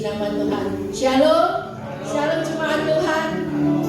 nama Tuhan. Shalom. Shalom jemaat Tuhan.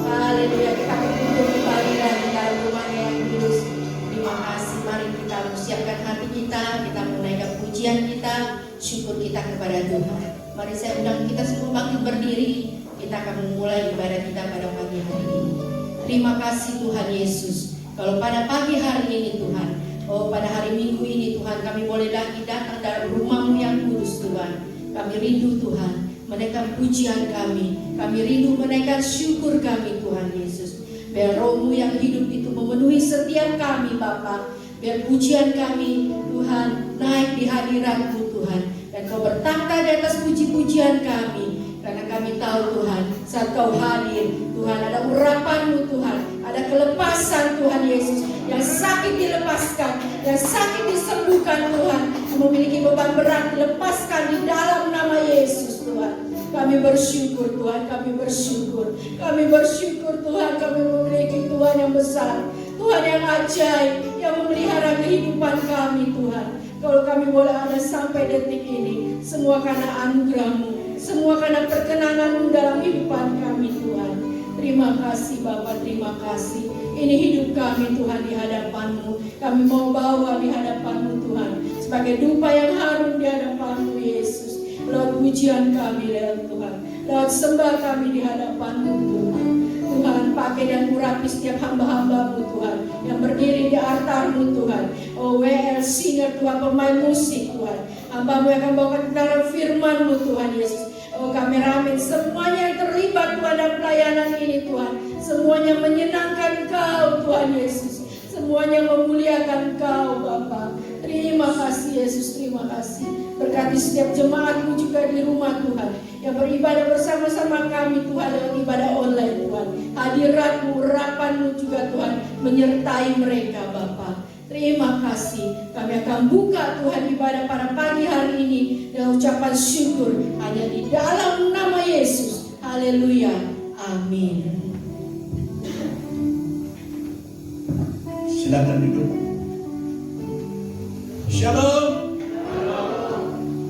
Haleluya. Kita berkumpul kembali dari dalam rumah yang kudus. Terima kasih. Mari kita persiapkan hati kita. Kita menaikkan pujian kita, syukur kita kepada Tuhan. Mari saya undang kita semua bangkit berdiri. Kita akan memulai ibadah kita pada pagi hari ini. Terima kasih Tuhan Yesus. Kalau pada pagi hari ini Tuhan, pada hari Minggu ini Tuhan, kami boleh lagi datang dalam rumah-Mu yang kudus Tuhan. Kami rindu Tuhan menaikkan pujian kami. Kami rindu menaikkan syukur kami Tuhan Yesus. Biar Roh-Mu yang hidup itu memenuhi setiap kami Bapa. Biar pujian kami Tuhan naik di hadirat-Mu Tuhan. Dan Kau bertakhta di atas puji-pujian kami. Karena kami tahu Tuhan, saat Kau hadir Tuhan, ada urapan-Mu Tuhan, ada kelepasan Tuhan Yesus. Yang sakit dilepaskan, yang sakit disembuhkan Tuhan, yang memiliki beban berat dilepaskan di dalam nama Yesus Tuhan. Kami bersyukur Tuhan, kami bersyukur. Kami bersyukur Tuhan, kami memiliki Tuhan yang besar, Tuhan yang ajaib, yang memelihara kehidupan kami Tuhan. Kalau kami boleh ada sampai detik ini, semua karena anugerah-Mu, semua karena perkenanan-Mu dalam kehidupan kami Tuhan. Terima kasih Bapa, terima kasih. Ini hidup kami Tuhan di hadapan-Mu. Kami mau bawa di hadapan-Mu Tuhan, sebagai dupa yang harum di hadapan-Mu Yesus. Lewat pujian kami lewat Tuhan, lewat sembah kami di hadapan-Mu Tuhan. Tuhan pakai dan urapi setiap hamba-hamba-Mu Tuhan, yang berdiri di altar-Mu Tuhan. WL singer Tuhan, pemain musik Tuhan, hamba-Mu yang akan bawakan dalam firman-Mu Tuhan Yesus. Kameramen, semuanya yang terlibat Tuhan dalam pelayanan ini Tuhan, semuanya menyenangkan Kau Tuhan Yesus, semuanya memuliakan Kau Bapa. Terima kasih Yesus, terima kasih. Berkati setiap jemaat-Mu juga di rumah Tuhan, yang beribadah bersama-sama kami Tuhan lewat ibadah online Tuhan. Hadirat-Mu, urapan-Mu juga Tuhan menyertai mereka Bapa. Terima kasih. Kami akan buka Tuhan ibadah pada pagi hari ini dengan ucapan syukur hanya di dalam nama Yesus. Haleluya. Amin. Silakan duduk. Shalom.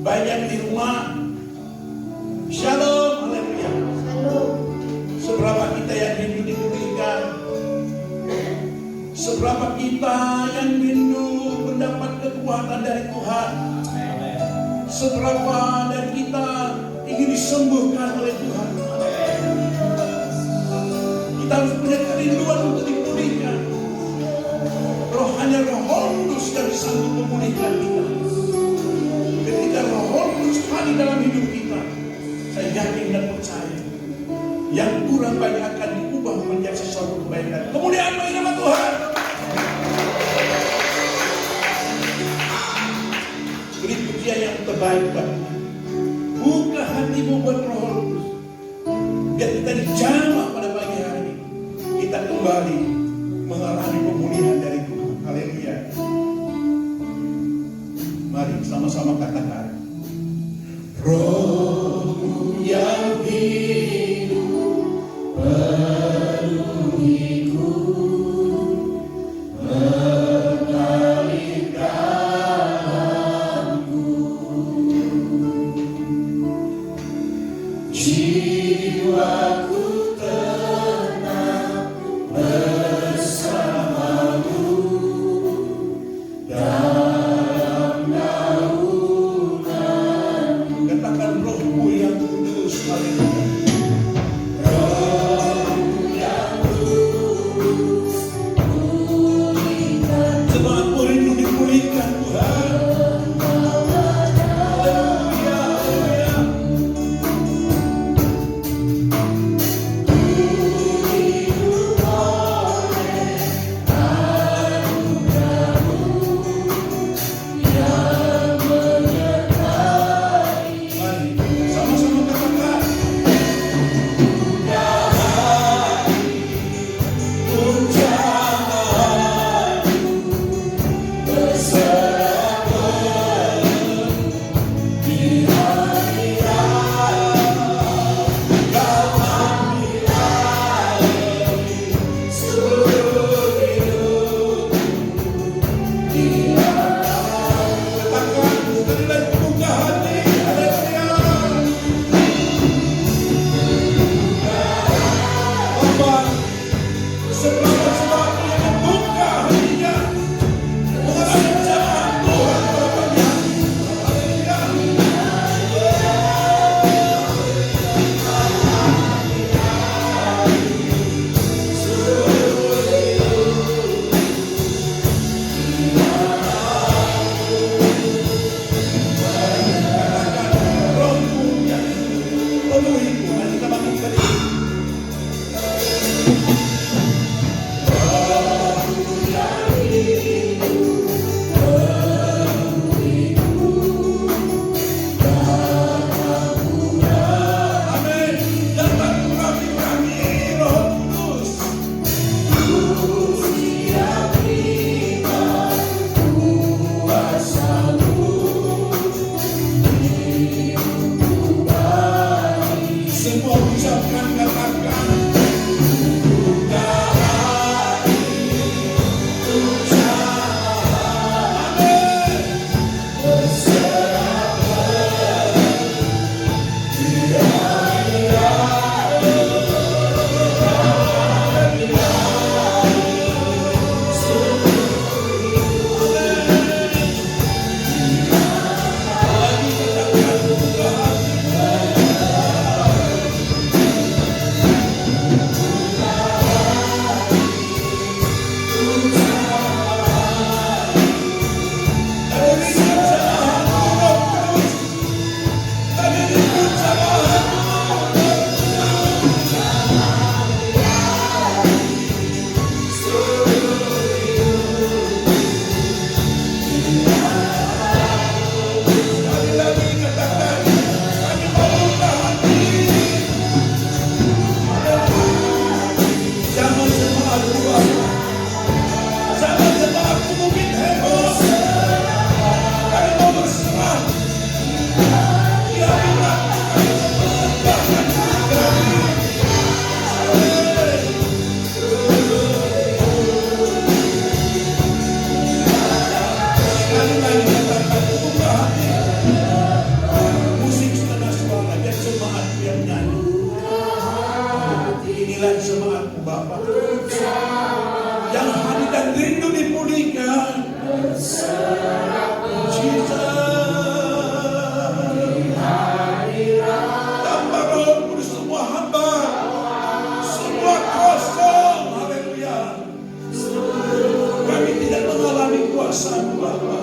Banyak di rumah. Shalom. Haleluya. Shalom. Seberapa kita yang rindu dipulihkan, seberapa kita yang rindu mendapat kekuatan dari Tuhan, seberapa dari kita ingin disembuhkan oleh Tuhan. Kita harus punya kerinduan untuk dipulihkan. Hanya Roh Kudus yang sanggup memulihkan kita. Ketika Roh Kudus hadir dalam hidup kita, saya yakin dan percaya, yang kurang banyak akan diubah menjadi sesuatu kebaikan. Kemuliaan bagi nama Tuhan. Beri pujian yang terbaik bagi Tuhan. Buka hatimu buat Roh Kudus. Biar kita dijamah pada pagi hari ini. Kita kembali mengalami pemulihan dari Tuhan. Haleluya. Mari sama-sama katakan, Roh-Mu yang hidup penuhiku, mengalir dalamku, jiwaku tenang bersamamu dalam naunganmu. Katakan Roh-Mu yang kudus. Haleluya. Roh-Mu yang kudus, pulihkan. Jemaat-Mu rindu dipulihkan Tuhan. Haleluya, haleluya. Bapa. Yang hati dan rindu dipulihkan. Tambah Roh Kudus semua hamba, semua kosong, haleluya. Kami tidak mengalami kuasa-Mu Bapa.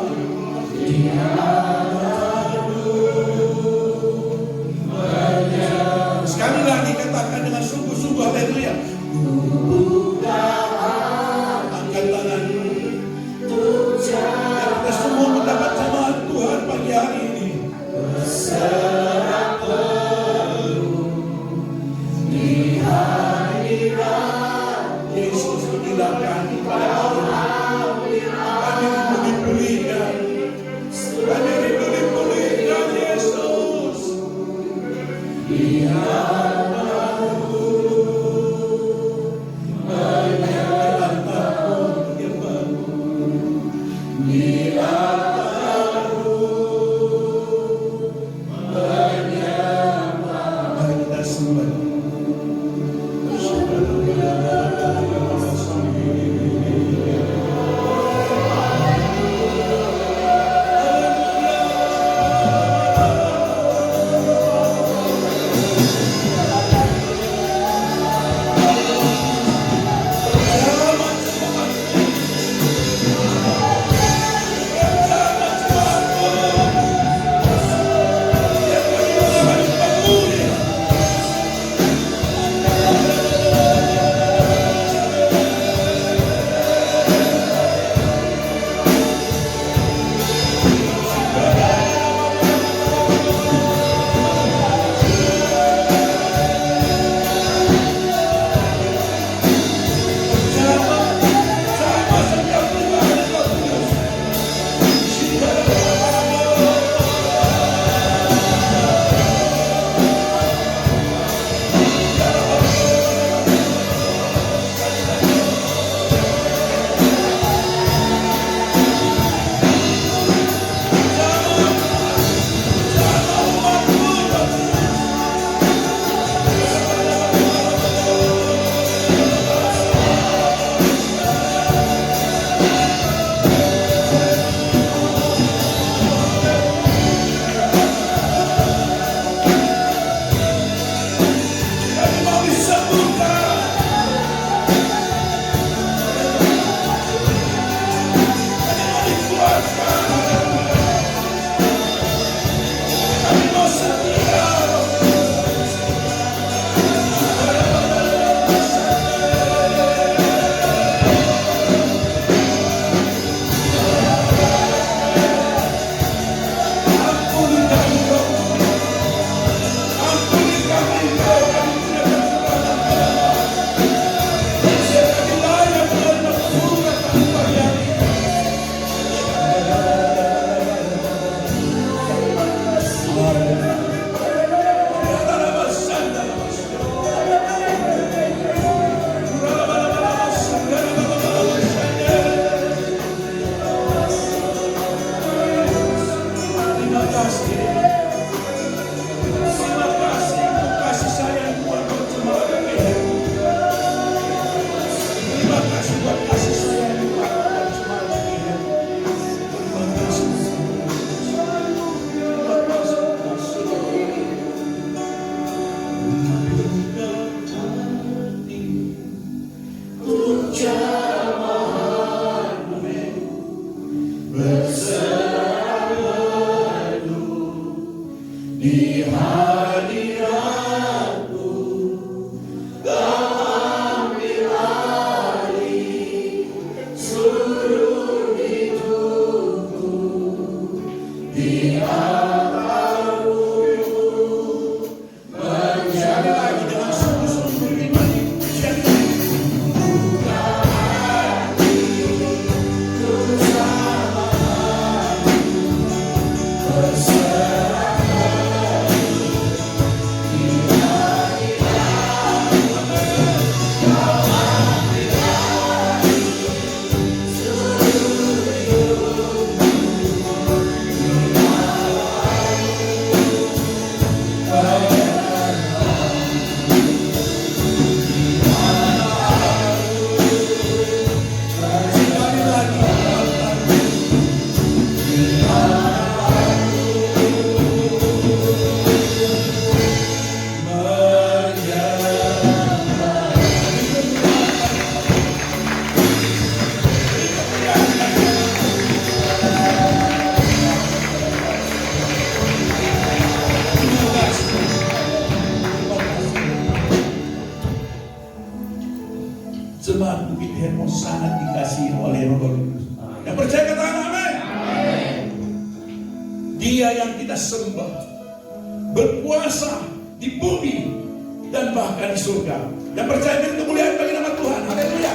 Sekali lagi katakan dengan sungguh-sungguh, haleluya. Angkat tanganmu. Biar kita semua mendapat jamahan Tuhan pagi hari ini. Yesus menilai kami pada hari ini. Kami rindu dipulihkan. Kami rindu dipulihkan, Yesus. Mari kita sembah. sangat dikasihi oleh Roh Kudus. Yang percaya katakan amin. Dia yang kita sembah berkuasa di bumi dan bahkan di surga. Yang percaya beri kemuliaan bagi nama Tuhan. Haleluya.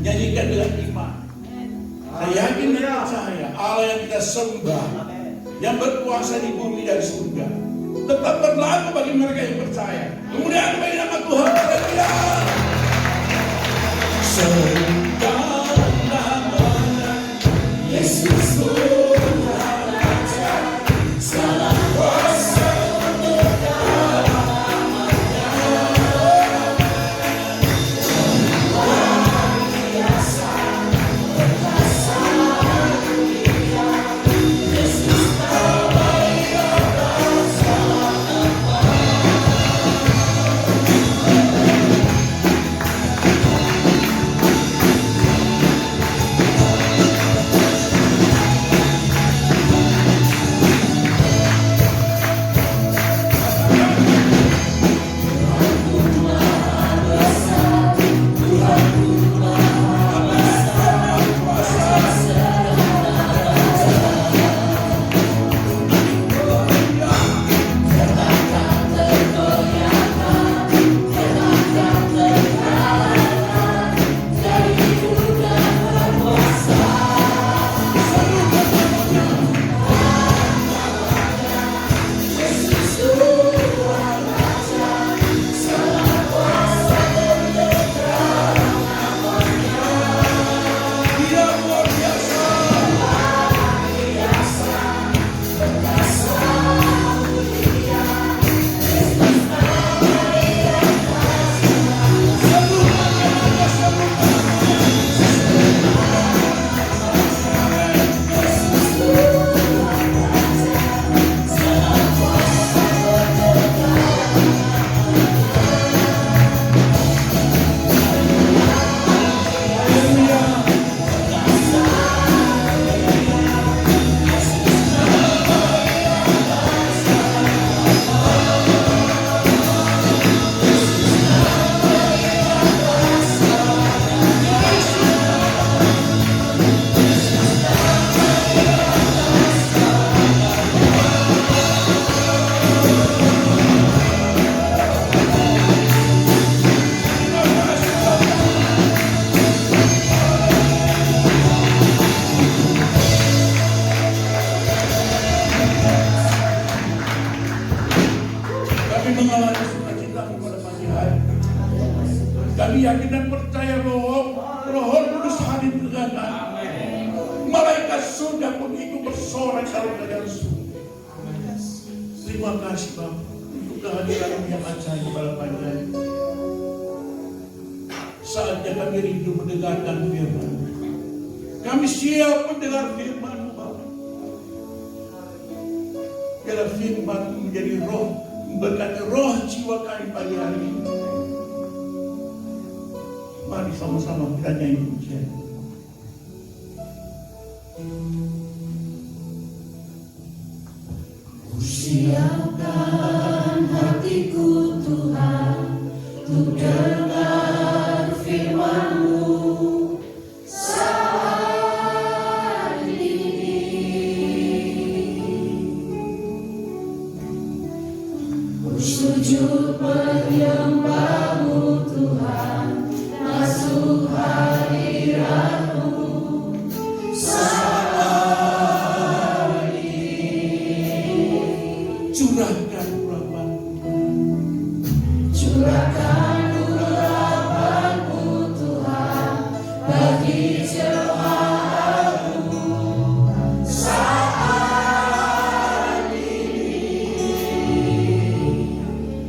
Nyanyikan dengan iman. Saya yakin dan percaya Allah yang kita sembah, yang berkuasa di bumi dan surga, tetap berlaku bagi mereka yang percaya. Kemudian bagi nama Tuhan. Haleluya. Sembah namanya Yesus Tuhan Raja, salah kuasa untuk Tuhan. Malaikat surga pun ikut bersorak dalam keadaan surga. Terima kasih Bapa untuk kehadiran yang ajaib dalam panjang. Saatnya kami rindu mendengarkan firman. Kami siap mendengar firman-Mu Bapa. Biarlah firman menjadi roh, memberkati roh jiwa kami pagi hari ini. Mari sama-sama kita nyanyi pujian. Siapkan hatiku Tuhan untuk dengar firman-Mu saat ini. Sujud menyembah-Mu Tuhan, masuk hadirat-Mu saat ini. Curahkan urapan-Mu, Curahkan urapan-Mu Tuhan bagi jemaat-Mu saat ini.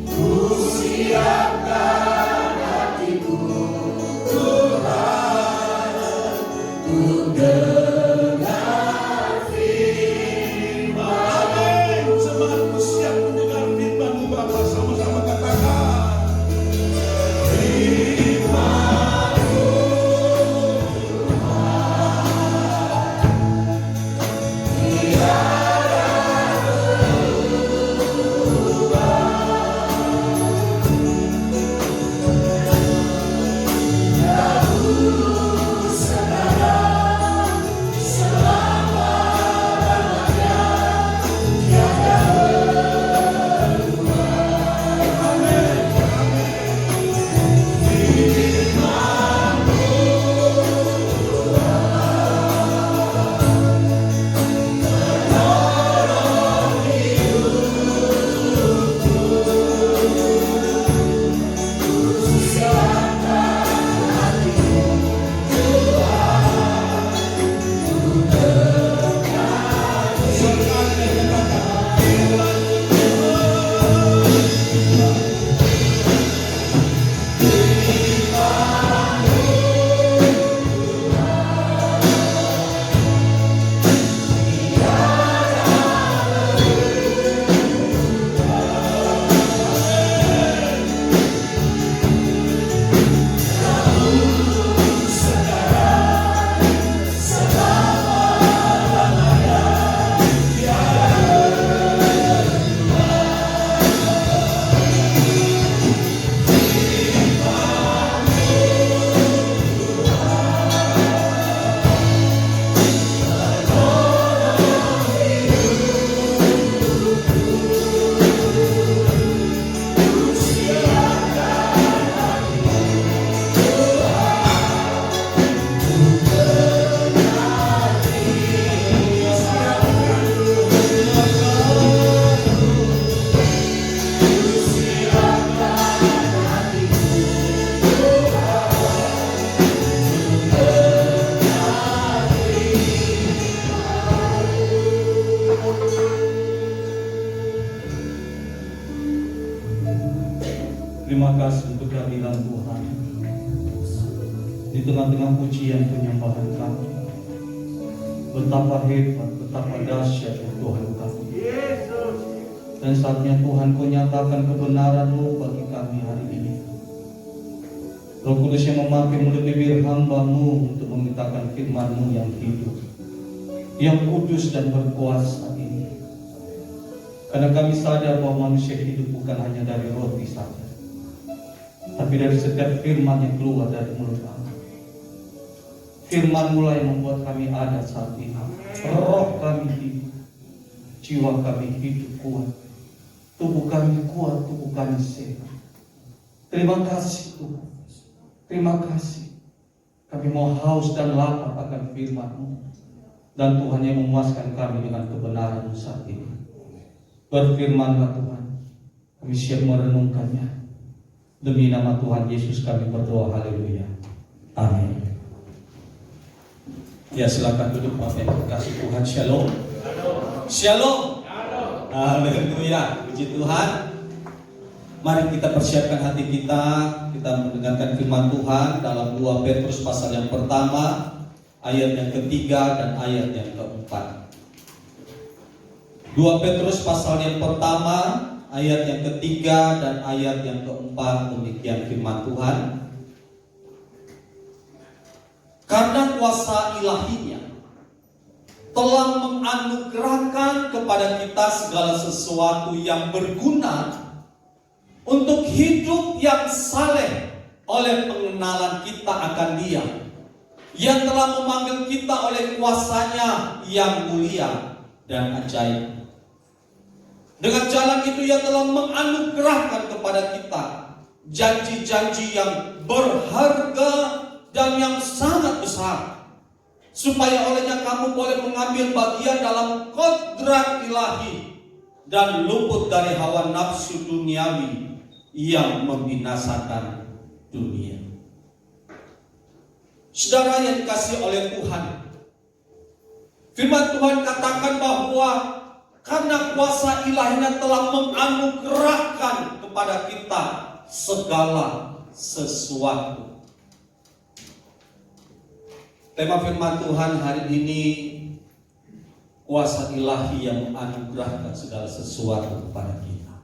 Ku siapkan hatiku Tuhan untuk dengar firman. amin. Jemaatku siap mendengar firman-Mu Bapa, sama-sama katakan. Terima kasih untuk kehadiran Tuhan di tengah-tengah pujian penyembahan kami. Betapa hebat, betapa dahsyat Tuhan kami. Dan saatnya Tuhan Kau nyatakan kebenaran-Mu bagi kami hari ini. Roh Kudus yang memakai mulut bibir hamba-Mu untuk memberitakan firman-Mu yang hidup, yang kudus dan berkuasa ini. Karena kami sadar bahwa manusia hidup bukan hanya dari roti saja, tapi dari setiap firman yang keluar dari mulut Allah. Firman mulai membuat kami ada saat ini. Roh kami hidup, jiwa kami hidup kuat, tubuh kami kuat, tubuh kami sehat. Terima kasih Tuhan, terima kasih. Kami mau haus dan lapar akan firman-Mu, dan Tuhan yang memuaskan kami dengan kebenaran-Mu saat ini. Berfirmanlah Tuhan, kami siap merenungkannya. Demi nama Tuhan Yesus kami berdoa, haleluya. Amin. Ya, silakan duduk Bapak Ibu kasih Tuhan. Shalom. Shalom. Haleluya. Puji Tuhan. Mari kita persiapkan hati kita. Kita mendengarkan firman Tuhan dalam 2 Petrus pasal yang pertama, ayat yang ketiga dan ayat yang keempat. 2 Petrus pasal yang pertama, ayat yang ketiga dan ayat yang keempat, demikian firman Tuhan. Karena kuasa ilahinya telah menganugerahkan kepada kita segala sesuatu yang berguna untuk hidup yang saleh oleh pengenalan kita akan Dia yang telah memanggil kita oleh kuasa-Nya yang mulia dan ajaib. Dengan jalan itu Ia telah menganugerahkan kepada kita janji-janji yang berharga dan yang sangat besar, supaya olehnya kamu boleh mengambil bagian dalam kodrat ilahi dan luput dari hawa nafsu duniawi yang membinasakan dunia. Saudara yang dikasihi oleh Tuhan, firman Tuhan katakan bahwa karena kuasa ilahinya telah menganugerahkan kepada kita segala sesuatu. Tema firman Tuhan hari ini, kuasa ilahi yang menganugerahkan segala sesuatu kepada kita.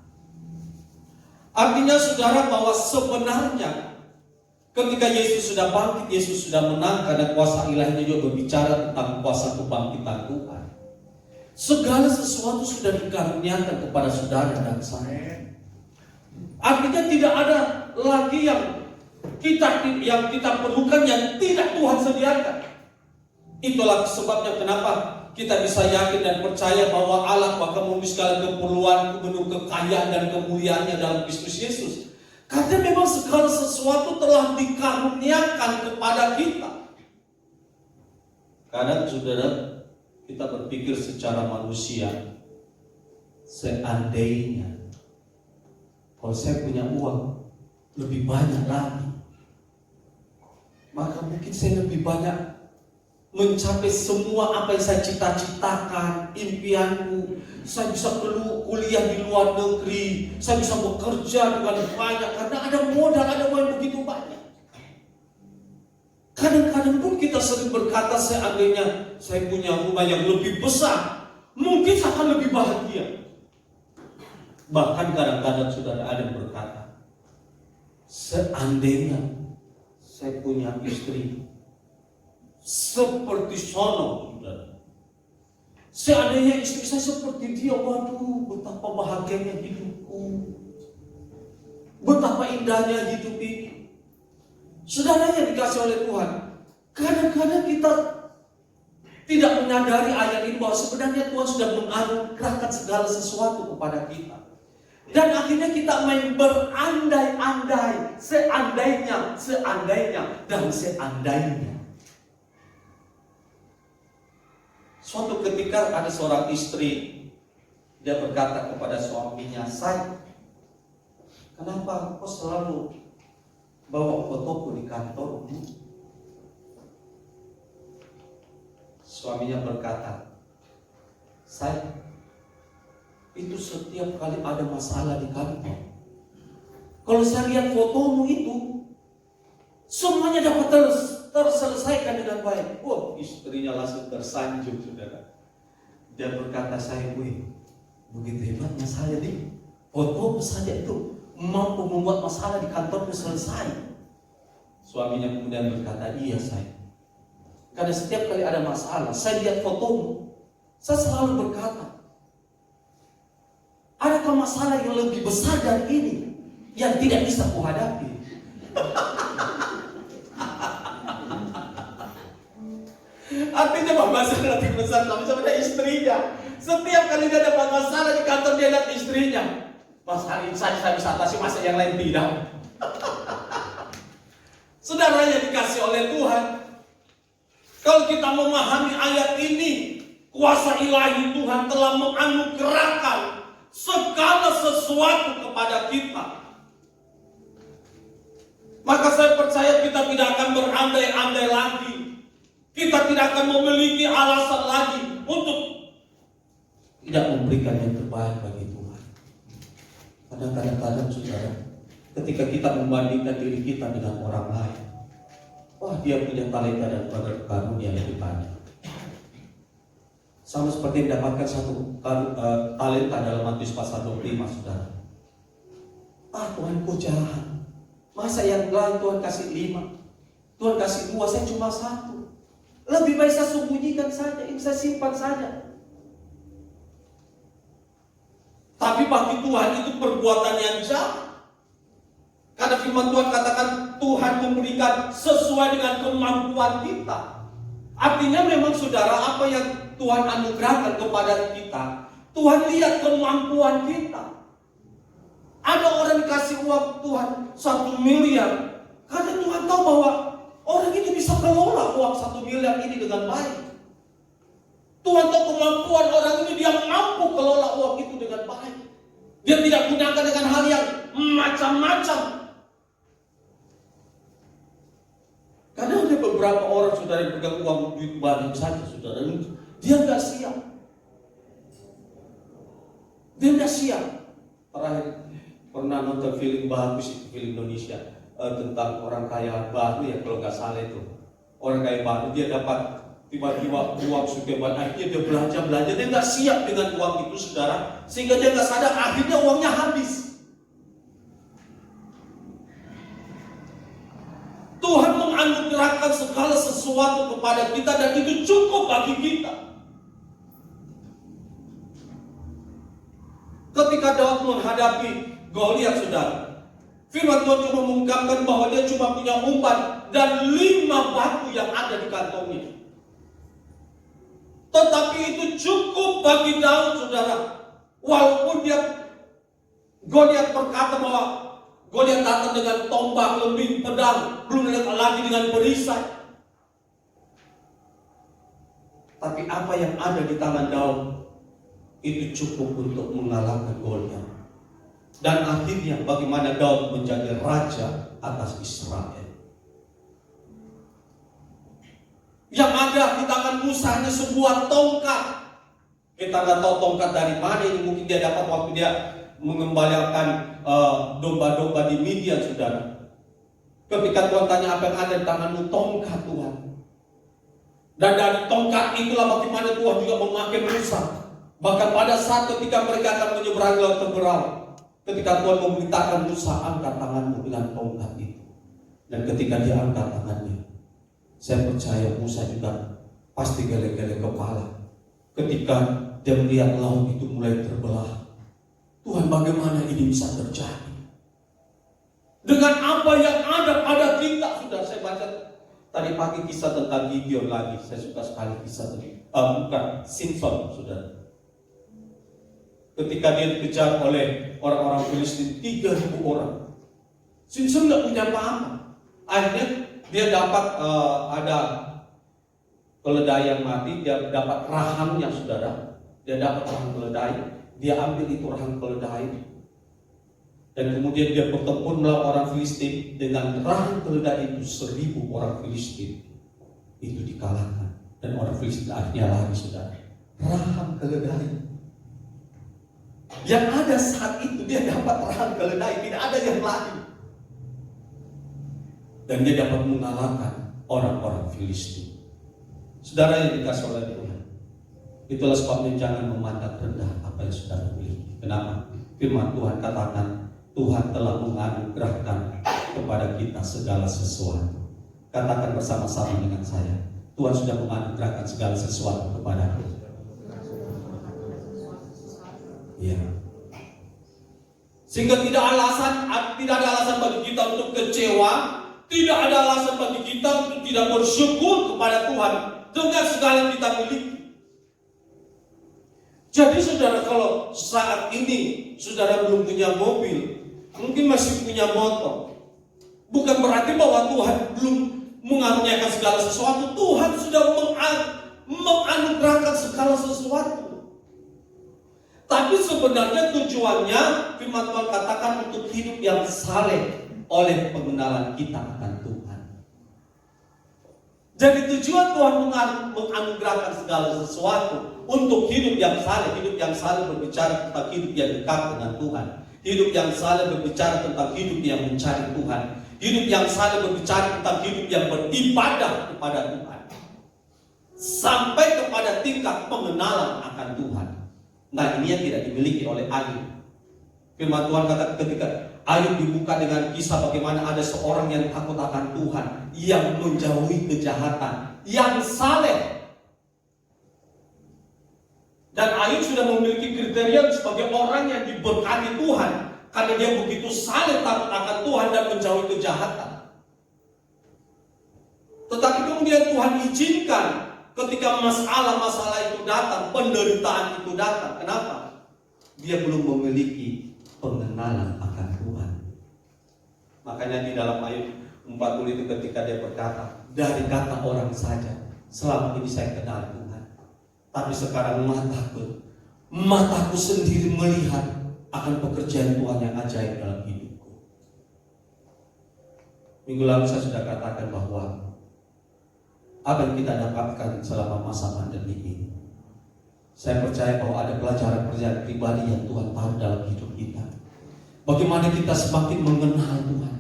Artinya saudara bahwa sebenarnya ketika Yesus sudah bangkit, Yesus sudah menang, karena kuasa ilahinya juga berbicara tentang kuasa kebangkitan Tuhan. Segala sesuatu sudah dikaruniakan kepada saudara dan saya. Artinya tidak ada lagi yang kita perlukan yang tidak Tuhan sediakan. Itulah sebabnya kenapa kita bisa yakin dan percaya bahwa Allah akan memenuhi segala keperluan, memenuhi kekayaan dan kemuliaannya dalam Kristus Yesus. Karena memang segala sesuatu telah dikaruniakan kepada kita. Kadang saudara, kita berpikir secara manusia, seandainya kalau saya punya uang lebih banyak lagi, maka mungkin saya lebih banyak mencapai semua apa yang saya cita-citakan, impianku. Saya bisa kuliah di luar negeri, saya bisa bekerja dengan banyak karena ada modal, ada uang begitu banyak. Kadang-kadang pun kita sering berkata, seandainya saya punya rumah yang lebih besar, mungkin saya akan lebih bahagia. Bahkan kadang-kadang saudara ada yang berkata, seandainya saya punya istri seperti sono, saudara. Seandainya istri saya seperti dia, waduh, betapa bahagianya hidupku, betapa indahnya hidup ini. Saudara yang dikasih oleh Tuhan, kadang-kadang kita tidak menyadari ayat ini bahwa sebenarnya Tuhan sudah menganugerahkan segala sesuatu kepada kita. Dan akhirnya kita main berandai-andai, seandainya, dan seandainya. Suatu ketika ada seorang istri, dia berkata kepada suaminya, "Say, kenapa kau selalu bawa fotoku di kantormu?" Suaminya berkata, "Say, itu setiap kali ada masalah di kantor, kalau saya lihat fotomu itu, semuanya dapat terselesaikan dengan baik." Oh, istrinya langsung tersanjung, saudara. Dia berkata, "Saya, begitu hebatnya saya nih, fotomu saja itu mampu membuat masalah di kantorku selesai." Suaminya kemudian berkata, "Iya, saya. Karena setiap kali ada masalah, saya lihat fotomu, saya selalu berkata, adakah masalah yang lebih besar dari ini yang tidak bisa kuhadapi?" Artinya bahwa masalah lebih besar sama istrinya. Setiap kali dia dapat masalah di kantor, dia lihat istrinya. Masalah ini saja saya bisa atasi, masa yang lain tidak. Saudara yang dikasih oleh Tuhan, kalau kita memahami ayat ini, kuasa ilahi Tuhan telah menganugerahkan segala sesuatu kepada kita. Maka saya percaya kita tidak akan berandai-andai lagi. Kita tidak akan memiliki alasan lagi untuk tidak memberikan yang terbaik bagi Tuhan. Karena kadang-kadang saudara, ketika kita membandingkan diri kita dengan orang lain, wah dia punya talenta dan karunia lebih banyak. Sama seperti mendapatkan satu talenta dalam Matius pasal 25, saudara. Tuhan kok jahat. Masa yang lain Tuhan kasih 5, Tuhan kasih 2, saya cuma 1. Lebih baik saya sembunyikan saja, ini saya simpan saja. Tapi bagi Tuhan itu perbuatan yang jahat. Karena firman Tuhan katakan Tuhan memberikan sesuai dengan kemampuan kita. Artinya memang saudara, apa yang Tuhan anugerahkan kepada kita, Tuhan lihat kemampuan kita. Ada orang dikasih uang Tuhan 1 miliar, karena Tuhan tahu bahwa orang itu bisa kelola uang 1 miliar ini dengan baik. Tuhan tahu kemampuan orang ini, dia mampu kelola uang itu dengan baik. Dia tidak gunakan dengan hal yang macam-macam. Karena ada beberapa orang saudara yang pegang uang duit banyak saja saudara, dia nggak siap. Dia nggak siap. Terakhir pernah nonton film bagus itu, film Indonesia tentang orang kaya baru ya, kalau nggak salah itu. Orang kaya baru dia dapat tiba-tiba uang sudah banyak, dia belanja, dia nggak siap dengan uang itu saudara, sehingga dia nggak sadar akhirnya uangnya habis. Tuhan menganugerahkan segala sesuatu kepada kita dan itu cukup bagi kita. Ketika Daud menghadapi Goliat, saudara, firman Tuhan cuma mengungkapkan bahwa dia cuma punya umpan dan 5 batu yang ada di kantongnya. Tetapi itu cukup bagi Daud, saudara. Walaupun Goliat berkata bahwa Goliat datang dengan tombak, lembing, pedang, belum lagi dengan perisai. Tapi apa yang ada di tangan Daud itu cukup untuk mengalahkan Goliat. Dan akhirnya bagaimana Daud menjadi raja atas Israel. Yang ada di tangan Musa hanya sebuah tongkat. Kita nggak tahu tongkat dari mana ini, mungkin dia dapat waktu dia mengembalikan domba-domba di Midian, saudara. Ketika Tuhan tanya apa yang ada di tanganmu, tongkat Tuhan. Dan dari tongkat itulah bagaimana Tuhan juga memakai Musa. Bahkan pada saat ketika mereka akan menyeberangi laut Teberau, ketika Tuhan memberitakan Musa, angkat tanganmu dengan tongkat itu. Dan ketika dia angkat tangannya, saya percaya Musa juga pasti geleng-geleng kepala. Ketika dia melihat laut itu mulai terbelah. Tuhan, bagaimana ini bisa terjadi? Dengan apa yang ada pada kita. Sudah saya baca tadi pagi kisah tentang Gideon lagi. Saya suka sekali kisah tadi. Bukan, Simpson, saudara. Ketika dia dikejar oleh orang-orang Filistin 3.000 orang. Simpson nggak punya apa-apa. Akhirnya dia dapat ada keledai yang mati. Dia dapat rahangnya, saudara. Dia dapat rahang keledai. Dia ambil itu rahang keledai. Dan kemudian dia bertempur melawan orang Filistin. Dengan rahang keledai itu 1.000 orang Filistin itu dikalahkan. Dan orang Filistin akhirnya lari, saudara. Rahang keledai. Yang ada saat itu dia dapat rahang keledai, tidak ada yang lain. Dan dia dapat mengalahkan orang-orang Filistin. Saudara yang dikasih oleh Tuhan, itulah sebabnya jangan memandang rendah apa yang saudara miliki. Kenapa? Firman Tuhan katakan Tuhan telah menganugerahkan kepada kita segala sesuatu. Katakan bersama-sama dengan saya, Tuhan sudah menganugerahkan segala sesuatu kepada kita. Ya. Sehingga tidak ada alasan bagi kita untuk kecewa, tidak ada alasan bagi kita untuk tidak bersyukur kepada Tuhan dengan segala yang kita miliki. Jadi saudara, kalau saat ini saudara belum punya mobil, mungkin masih punya motor, bukan berarti bahwa Tuhan belum mengaruniakan segala sesuatu. Tuhan sudah menganugerahkan segala sesuatu. Tapi sebenarnya tujuannya firman Tuhan katakan untuk hidup yang saleh oleh pengenalan kita akan Tuhan. Jadi tujuan Tuhan menganugerahkan segala sesuatu untuk hidup yang saleh. Hidup yang saleh berbicara tentang hidup yang dekat dengan Tuhan. Hidup yang saleh berbicara tentang hidup yang mencari Tuhan. Hidup yang saleh berbicara tentang hidup yang beribadah kepada Tuhan. Sampai kepada tingkat pengenalan akan Tuhan. Nah, ini yang tidak dimiliki oleh Ayub. Firman Tuhan kata ketika Ayub dibuka dengan kisah bagaimana ada seorang yang takut akan Tuhan, yang menjauhi kejahatan, yang saleh. Dan Ayub sudah memiliki kriteria sebagai orang yang diberkati Tuhan, karena dia begitu saleh, takut akan Tuhan dan menjauhi kejahatan. Tetapi kemudian Tuhan izinkan ketika masalah-masalah itu datang, penderitaan itu datang. Kenapa? Dia belum memiliki pengenalan akan Tuhan. Makanya di dalam Ayub 40 itu ketika dia berkata, dari kata orang saja selama ini saya kenal Tuhan, tapi sekarang mataku sendiri melihat akan pekerjaan Tuhan yang ajaib dalam hidupku. Minggu lalu saya sudah katakan bahwa apa yang kita dapatkan selama masa pandemi ini, saya percaya bahwa ada pelajaran-pelajaran pribadi yang Tuhan taruh dalam hidup kita. Bagaimana kita semakin mengenal Tuhan,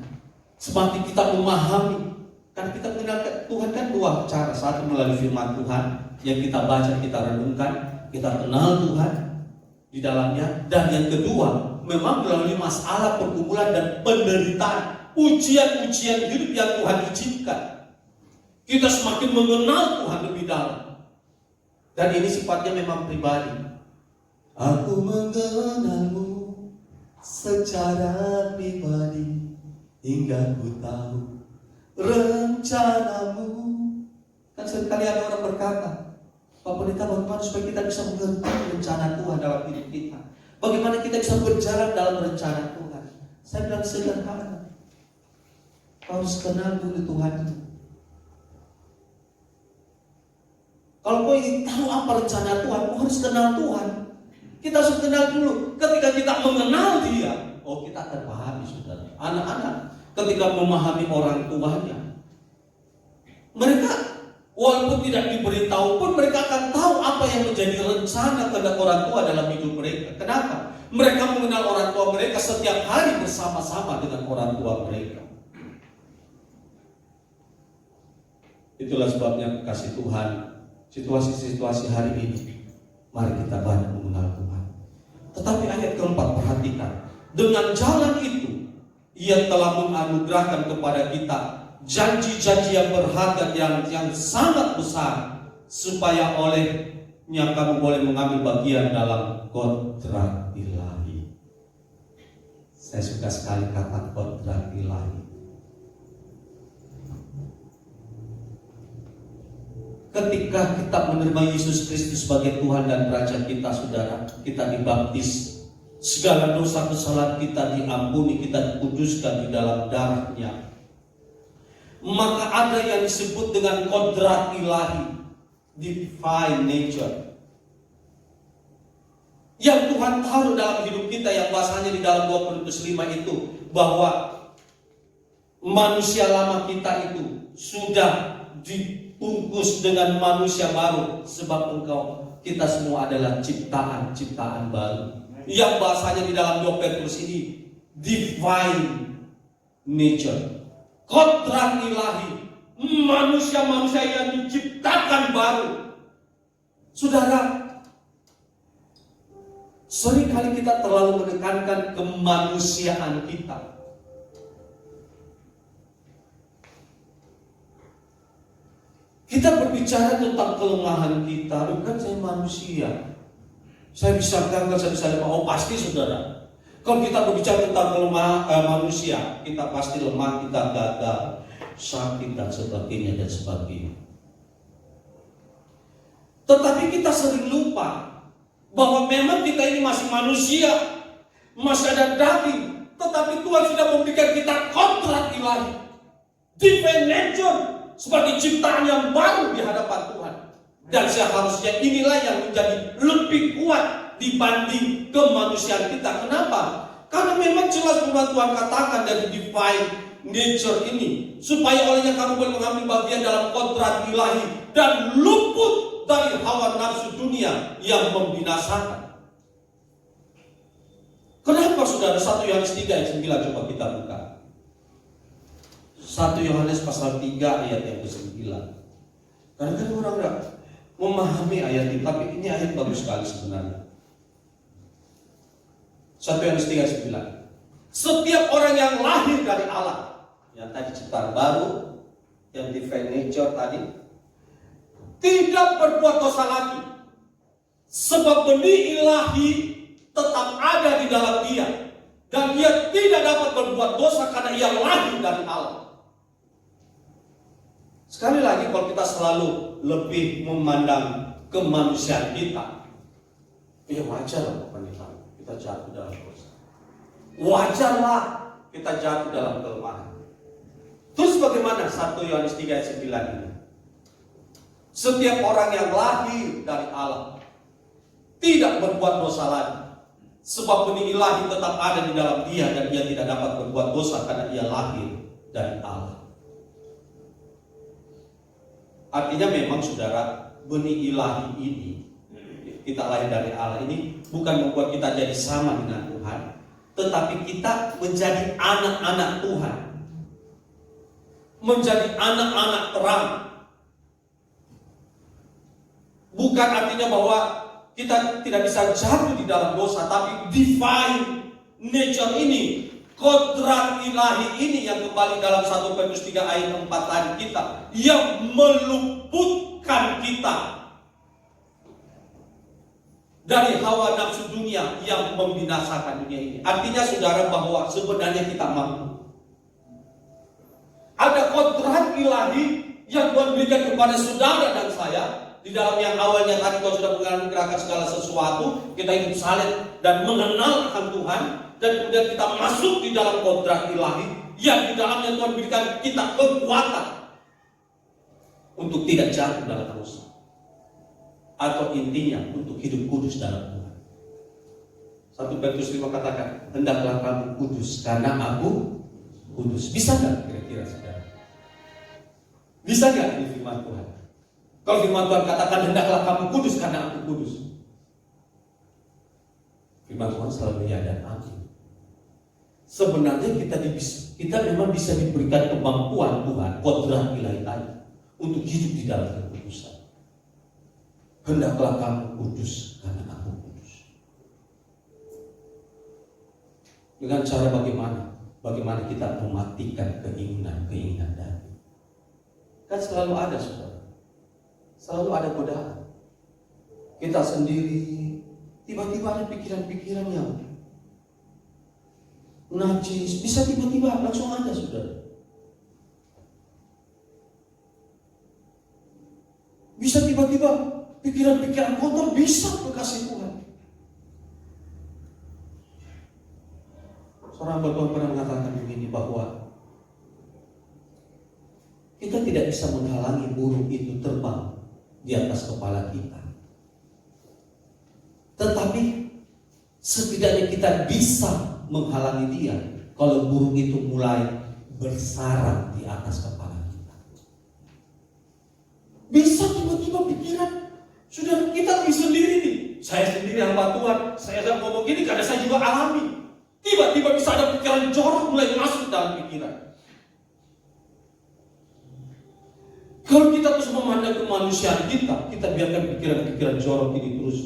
semakin kita memahami. Karena kita mengenal Tuhan kan dua cara. Satu melalui firman Tuhan yang kita baca, kita renungkan, kita kenal Tuhan di dalamnya. Dan yang kedua, memang melalui masalah, pergumulan dan penderitaan, ujian-ujian hidup yang Tuhan izinkan. Kita semakin mengenal Tuhan lebih dalam. Dan ini sifatnya memang pribadi. Aku mengenalmu secara pribadi hingga ku tahu rencanamu. Kan seringkali ada orang berkata, Pak Pendeta, bagaimana supaya kita bisa mengerti rencana Tuhan dalam hidup kita? Bagaimana kita bisa berjalan dalam rencana Tuhan? Saya bilang sederhana. Kau harus kenal dulu Tuhan. Kalau kau ingin tahu apa rencana Tuhan, kau harus kenal Tuhan. Kita harus kenal dulu. Ketika kita mengenal Dia, oh kita akan pahami, saudara. Anak-anak ketika memahami orang tuanya, mereka walaupun tidak diberitahu pun mereka akan tahu apa yang menjadi rencana kehendak orang tua dalam hidup mereka. Kenapa? Mereka mengenal orang tua mereka setiap hari bersama-sama dengan orang tua mereka. Itulah sebabnya kasih Tuhan, situasi-situasi hari ini, mari kita banyak mengenal Tuhan. Tetapi ayat keempat, perhatikan. Dengan jalan itu, Ia telah menganugerahkan kepada kita janji-janji yang berharga, yang sangat besar, supaya olehnya kamu boleh mengambil bagian dalam kontrak ilahi. Saya suka sekali kata kontrak ilahi. Ketika kita menerima Yesus Kristus sebagai Tuhan dan Raja kita, saudara, kita dibaptis, segala dosa kesalahan kita diampuni, kita dikuduskan di dalam darah-Nya. Maka ada yang disebut dengan kodrat ilahi, divine nature, yang Tuhan taruh dalam hidup kita, yang bahasanya di dalam 2 Korintus 5 itu, bahwa manusia lama kita itu sudah dibungkus dengan manusia baru, sebab kita semua adalah ciptaan baru. Yang bahasanya di dalam 2 Petrus ini divine nature, kodrat ilahi, manusia-manusia yang diciptakan baru. Saudara, seringkali kita terlalu menekankan kemanusiaan kita. Kita berbicara tentang kelemahan kita, bukan saya manusia. Saya bisa gagal, saya bisa lemah. Oh pasti saudara. Kalau kita berbicara tentang kelemahan manusia, kita pasti lemah, kita gagal, sakit dan sebagainya dan sebagainya. Tetapi kita sering lupa bahwa memang kita ini masih manusia, masih ada daging. Tetapi Tuhan sudah memberikan kita kontrak ilahi, divine nature, sebagai ciptaan yang baru di hadapan Tuhan. Dan seharusnya inilah yang menjadi lebih kuat dibanding kemanusiaan kita. Kenapa? Karena memang jelas firman Tuhan katakan dari divine nature ini, supaya olehnya kamu boleh mengambil bagian dalam kodrat ilahi dan luput dari hawa nafsu dunia yang membinasakan. Kenapa saudara? 1 Yohanes 3 ayat 9, coba kita buka. 1 Yohanes pasal 3 ayat yang ke-9. Kadang-kadang orang enggak memahami ayat ini, tapi ini ayat bagus sekali sebenarnya. 1 Yohanes 3 ayat 9. Setiap orang yang lahir dari Allah, yang tadi ciptaan baru, yang divine nature tadi, tidak berbuat dosa lagi, sebab benih ilahi tetap ada di dalam dia, dan dia tidak dapat berbuat dosa karena ia lahir dari Allah. Sekali lagi, kalau kita selalu lebih memandang kemanusiaan kita, ya wajar lah kita jatuh dalam dosa. Wajarlah kita jatuh dalam kelemahan. Terus bagaimana 1 Yohanes 3 ayat 9 ini? Setiap orang yang lahir dari Allah tidak berbuat dosa lagi, sebab benih ilahi tetap ada di dalam dia, dan dia tidak dapat berbuat dosa karena ia lahir dari Allah. Artinya memang saudara, benih ilahi ini, kita lahir dari Allah ini bukan membuat kita jadi sama dengan Tuhan, tetapi kita menjadi anak-anak Tuhan, menjadi anak-anak terang. Bukan artinya bahwa kita tidak bisa jatuh di dalam dosa, tapi divine nature ini, kodrat ilahi ini yang kembali dalam 1 Petrus 3 ayat 4 tadi kita, yang meluputkan kita dari hawa nafsu dunia yang membinasakan dunia ini. Artinya saudara, bahwa sebenarnya kita mampu. Ada kodrat ilahi yang Tuhan berikan kepada saudara dan saya. Di dalam yang awalnya tadi Tuhan sudah menggerakkan segala sesuatu, kita hidup saleh dan mengenal akan Tuhan, dan kemudian kita masuk di dalam kodrat ilahi yang di dalamnya Tuhan berikan kita kekuatan untuk tidak jatuh dalam dosa, atau intinya untuk hidup kudus dalam Tuhan. 1 Petrus 5 katakan, hendaklah kamu kudus karena aku kudus. Bisa nggak kira-kira saudara? Bisa nggak ini firman Tuhan? Kalau firman Tuhan katakan hendaklah kamu kudus karena aku kudus, firman Tuhan selalu ya dan amin. Sebenarnya kita memang bisa diberikan kemampuan Tuhan, kodrat ilahi tadi, untuk hidup di dalam kekudusan. Hendaklah kamu kudus karena aku kudus. Dengan cara bagaimana? Bagaimana kita mematikan keinginan tadi? Kan selalu ada saudara, selalu ada godaan. Kita sendiri tiba-tiba ada pikiran-pikiran yang najis, bisa tiba-tiba langsung ada saudara. Bisa tiba-tiba pikiran-pikiran kotor, bisa kekasih Tuhan. Seorang Tuhan pernah mengatakan begini, bahwa kita tidak bisa menghalangi burung itu terbang di atas kepala kita, tetapi setidaknya kita bisa menghalangi dia kalau burung itu mulai bersarang di atas kepala kita. Bisa tiba-tiba pikiran, sudah kita lebih sendiri nih, saya sendiri hamba Tuhan, saya sedang ngomong gini karena saya juga alami. Tiba-tiba bisa ada pikiran jorok mulai masuk dalam pikiran. Kalau kita terus memandang kemanusiaan kita biarkan pikiran-pikiran jorok ini terus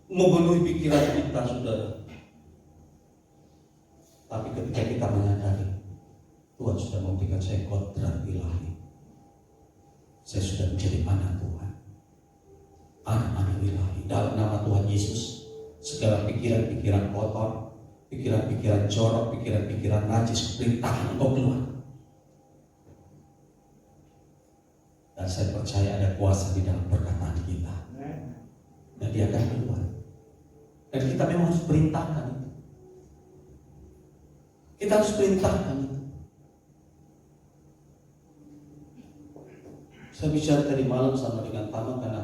memenuhi pikiran kita, saudara. Tapi ketika kita menyadari Tuhan sudah memberikan saya kodrat ilahi, saya sudah menjadi anak Tuhan, anak-anak ilahi. Dalam nama Tuhan Yesus, segala pikiran-pikiran kotor, pikiran-pikiran jorok, pikiran-pikiran najis, perintahkan engkau keluar. Dan saya percaya ada kuasa di dalam perkataan kita, dan dia akan keluar. Dan kita memang harus perintahkan itu. Kita harus perintahkan itu. Saya bicara tadi malam sama dengan Tama, karena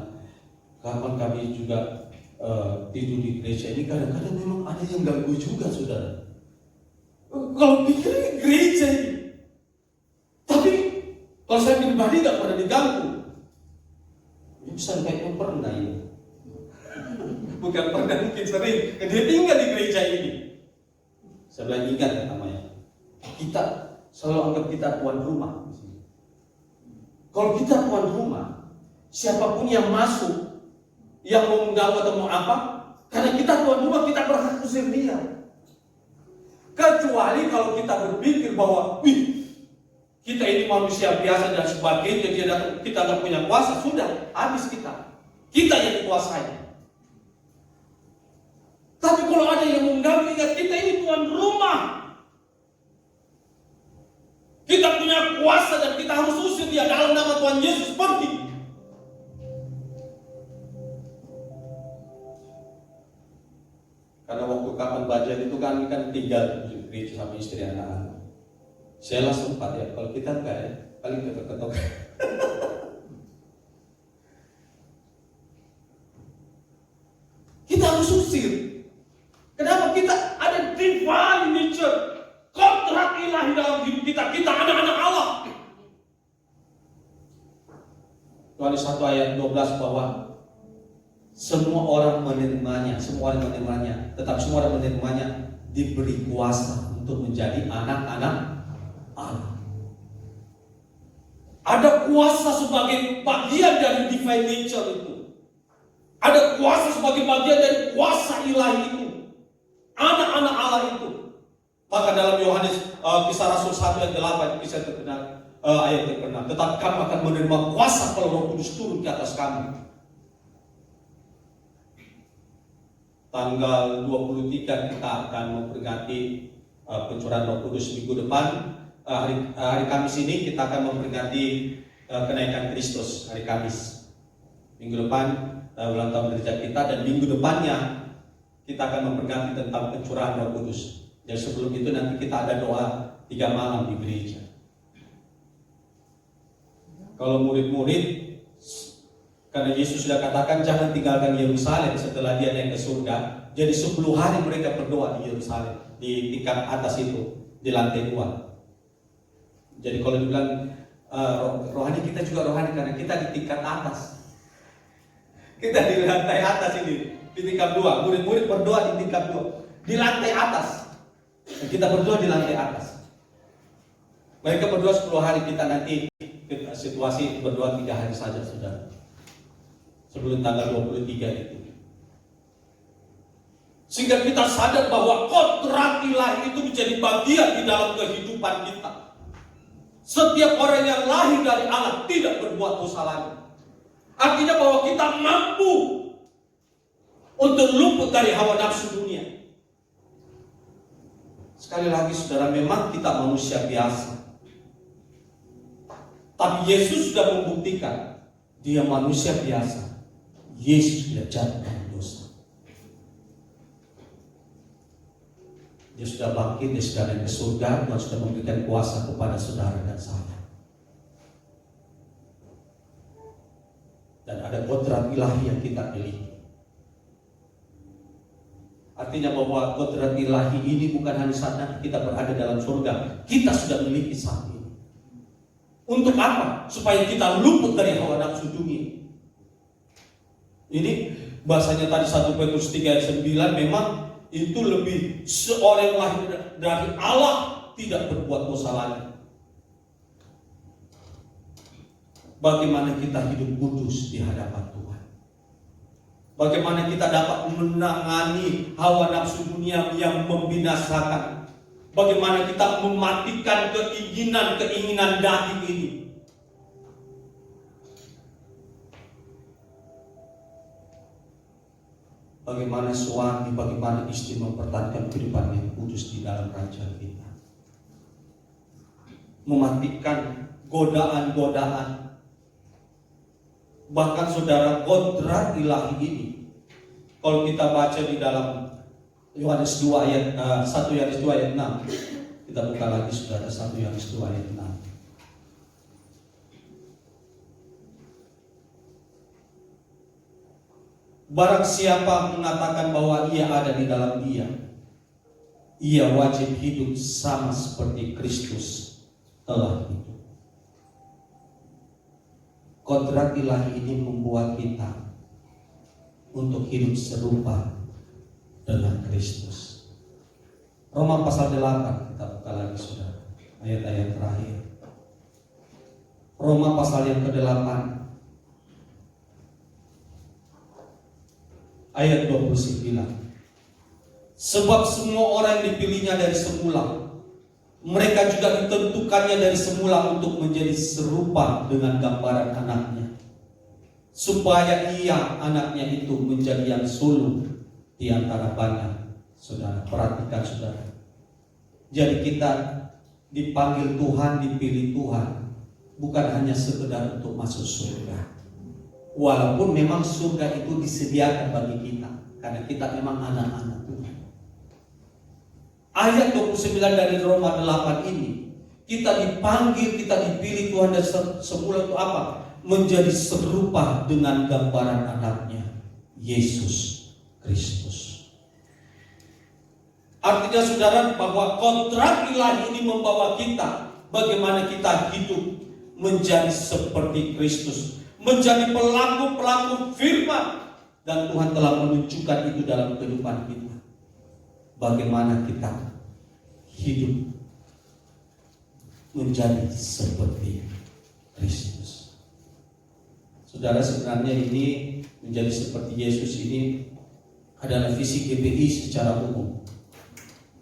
kapan kami juga tidur di gereja ini, kadang-kadang memang ada yang ganggu juga, saudara. Kalau pikir ini gereja ini. Tapi kalau saya pribadi nggak pernah diganggu. Ya bisa kayaknya pernah ini. Bukan pernah, mungkin sering. Dia tinggal di gereja ini. Saya bilang ingat namanya. Kita selalu anggap kita tuan rumah. Kalau kita tuan rumah, siapapun yang masuk, yang mau mengganggu atau mau apa, karena kita tuan rumah, kita berhak usir dia. Kecuali kalau kita berpikir bahwa, kita ini manusia biasa dan sebagainya, kita nggak punya kuasa, sudah habis kita. Kita yang dikuasai. Tapi kalau ada yang mengganggu, ingat kita ini tuan rumah. Kita punya kuasa dan kita harus usir dia dalam nama Tuhan Yesus. Pergi. Karena waktu kapan baca itu kami kan tinggal di gereja sama istri anak-anak. Saya lah sempat ya, kalau kita enggak ya, paling ketok-ketok. Kita harus usir. Kenapa? Kita ada divine nature, kontrak ilahi dalam hidup kita. Kita anak-anak Allah. Yohanes 1 ayat 12 bahwa semua orang menerimanya, tetapi semua orang menerimanya diberi kuasa untuk menjadi anak-anak Allah. Ada kuasa sebagai bagian dari divine nature itu. Ada kuasa sebagai bagian dari kuasa ilahi itu. Anak-anak Allah itu. Maka dalam Yohanes kisah Rasul 1 ayat 8 kisah terkenal, ayat terkenal. Tetapi kamu akan menerima kuasa kalau Roh Kudus turun ke atas kamu. Tanggal 23 kita akan memperingati pencurahan Roh Kudus minggu depan. Hari Kamis ini kita akan memperingati kenaikan Kristus hari Kamis. Minggu depan ulang tahun gereja kita, dan minggu depannya kita akan memperingati tentang pencurahan Roh Kudus. Dan sebelum itu nanti kita ada doa 3 malam di gereja. Kalau murid-murid, karena Yesus sudah katakan jangan tinggalkan Yerusalem setelah dia naik ke surga. Jadi 10 hari mereka berdoa di Yerusalem, di tingkat atas itu, di lantai 2. Jadi kalau dibilang rohani, kita juga rohani karena kita di tingkat atas. Kita di lantai atas ini, di tingkat 2. Murid-murid berdoa di tingkat 2, di lantai atas. Dan kita berdoa di lantai atas. Mereka berdoa 10 hari, kita nanti situasi berdoa 3 hari saja sudah. Sebelum tanggal 23 itu. Sehingga kita sadar bahwa kontrak ilahi itu menjadi bagian di dalam kehidupan kita. Setiap orang yang lahir dari Allah tidak berbuat dosa lagi. Artinya bahwa kita mampu untuk luput dari hawa nafsu dunia. Sekali lagi saudara, memang kita manusia biasa. Tapi Yesus sudah membuktikan dia manusia biasa. Yesus tidak jatuh dalam dosa. Dia sudah bangkit, dia sudah naik ke surga, Tuhan sudah memberikan kuasa kepada saudara dan saya. Dan ada kodrat ilahi yang kita miliki. Artinya bahwa kodrat ilahi ini bukan hanya saat nanti kita berada dalam surga, kita sudah miliki saat ini. Untuk apa? Supaya kita luput dari hawa nafsu dunia. Ini bahasanya tadi 1 Petrus 3 ayat 9, memang itu lebih seorang yang lahir dari Allah tidak berbuat dosa lagi. Bagaimana kita hidup kudus di hadapan Tuhan. Bagaimana kita dapat menangani hawa nafsu dunia yang membinasakan. Bagaimana kita mematikan keinginan daging ini. Bagaimana suami, bagaimana istri mempertahankan kehidupan yang kudus di dalam kerajaan kita. Mematikan godaan-godaan. Bahkan saudara, kodrat ilahi ini, kalau kita baca di dalam Yohanes 2 ayat 1 Yohanes 2 ayat 6. Kita buka lagi saudara, 1 Yohanes 2 ayat 6. Barang siapa mengatakan bahwa ia ada di dalam dia, ia wajib hidup sama seperti Kristus telah hidup. Kodrat ilahi ini membuat kita untuk hidup serupa dengan Kristus. Roma pasal 8, kita buka lagi saudara, ayat-ayat terakhir. Roma pasal yang ke-8 ayat 29. Sebab semua orang yang dipilihnya dari semula, mereka juga ditentukannya dari semula untuk menjadi serupa dengan gambaran anaknya, supaya ia, anaknya itu, menjadi yang sulung di antara banyak. Saudara, perhatikan saudara. Jadi kita dipanggil Tuhan, dipilih Tuhan, bukan hanya sekedar untuk masuk surga. Walaupun memang surga itu disediakan bagi kita, karena kita memang anak-anak Tuhan. Ayat 29 dari Roma 8 ini, kita dipanggil, kita dipilih Tuhan dan semula itu apa? Menjadi serupa dengan gambaran anaknya, Yesus Kristus. Artinya saudara, bahwa kontrak ilahi ini membawa kita bagaimana kita hidup menjadi seperti Kristus, menjadi pelaku-pelaku firman, dan Tuhan telah menunjukkan itu dalam kehidupan kita. Bagaimana kita hidup menjadi seperti Kristus. Saudara, sebenarnya ini menjadi seperti Yesus ini adalah visi GBI secara umum.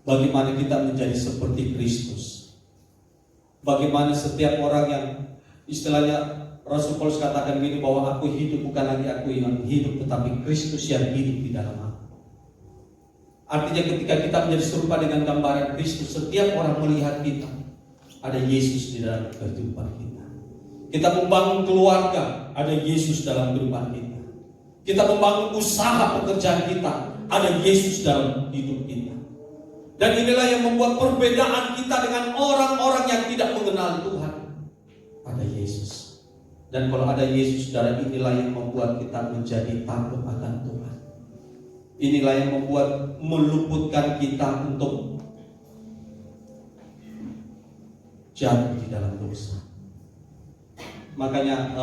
Bagaimana kita menjadi seperti Kristus. Bagaimana setiap orang yang istilahnya Rasul Paulus katakan gini, bahwa aku hidup bukan lagi aku yang hidup, tetapi Kristus yang hidup di dalam aku. Artinya ketika kita menjadi serupa dengan gambaran Kristus, setiap orang melihat kita, ada Yesus di dalam kehidupan kita. Kita membangun keluarga, ada Yesus dalam kehidupan kita. Kita membangun usaha pekerjaan kita, ada Yesus dalam hidup kita. Dan inilah yang membuat perbedaan kita dengan orang-orang yang tidak mengenal Tuhan. Ada Yesus. Dan kalau ada Yesus, saudara, inilah yang membuat kita menjadi takut akan Tuhan. Inilah yang membuat meluputkan kita untuk jatuh di dalam dosa. Makanya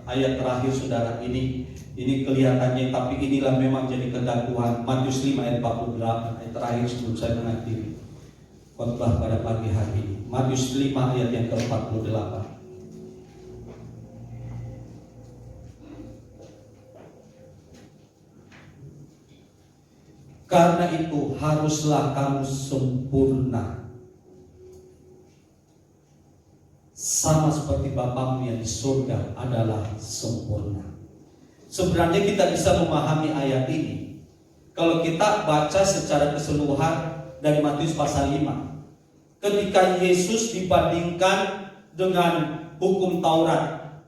ayat terakhir saudara ini kelihatannya, tapi inilah memang jadi kehendak Tuhan. Matius 5 ayat 48, ayat terakhir sebelum saya mengakhiri khotbah pada pagi hari ini. Matius 5 ayat yang ke-48. Karena itu haruslah kamu sempurna, sama seperti Bapamu yang di surga adalah sempurna. Sebenarnya kita bisa memahami ayat ini kalau kita baca secara keseluruhan dari Matius pasal 5. Ketika Yesus dibandingkan dengan hukum Taurat,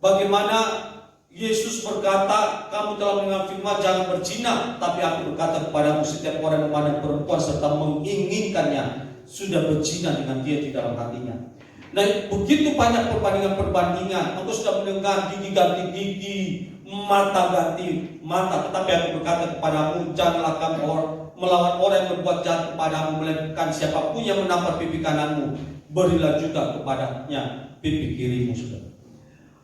bagaimana Yesus berkata, kamu telah mendengar firman jangan berzina, tapi aku berkata kepadamu, setiap orang yang memandang perempuan serta menginginkannya sudah berzina dengan dia di dalam hatinya. Nah, begitu banyak perbandingan. Engkau sudah mendengar gigi ganti gigi, mata ganti mata. Tetapi aku berkata kepadamu, janganlah kamu melawan orang yang berbuat jahat kepadamu, melainkan siapapun yang menampar pipi kananmu, berilah juga kepadanya pipi kirimu. Sudah.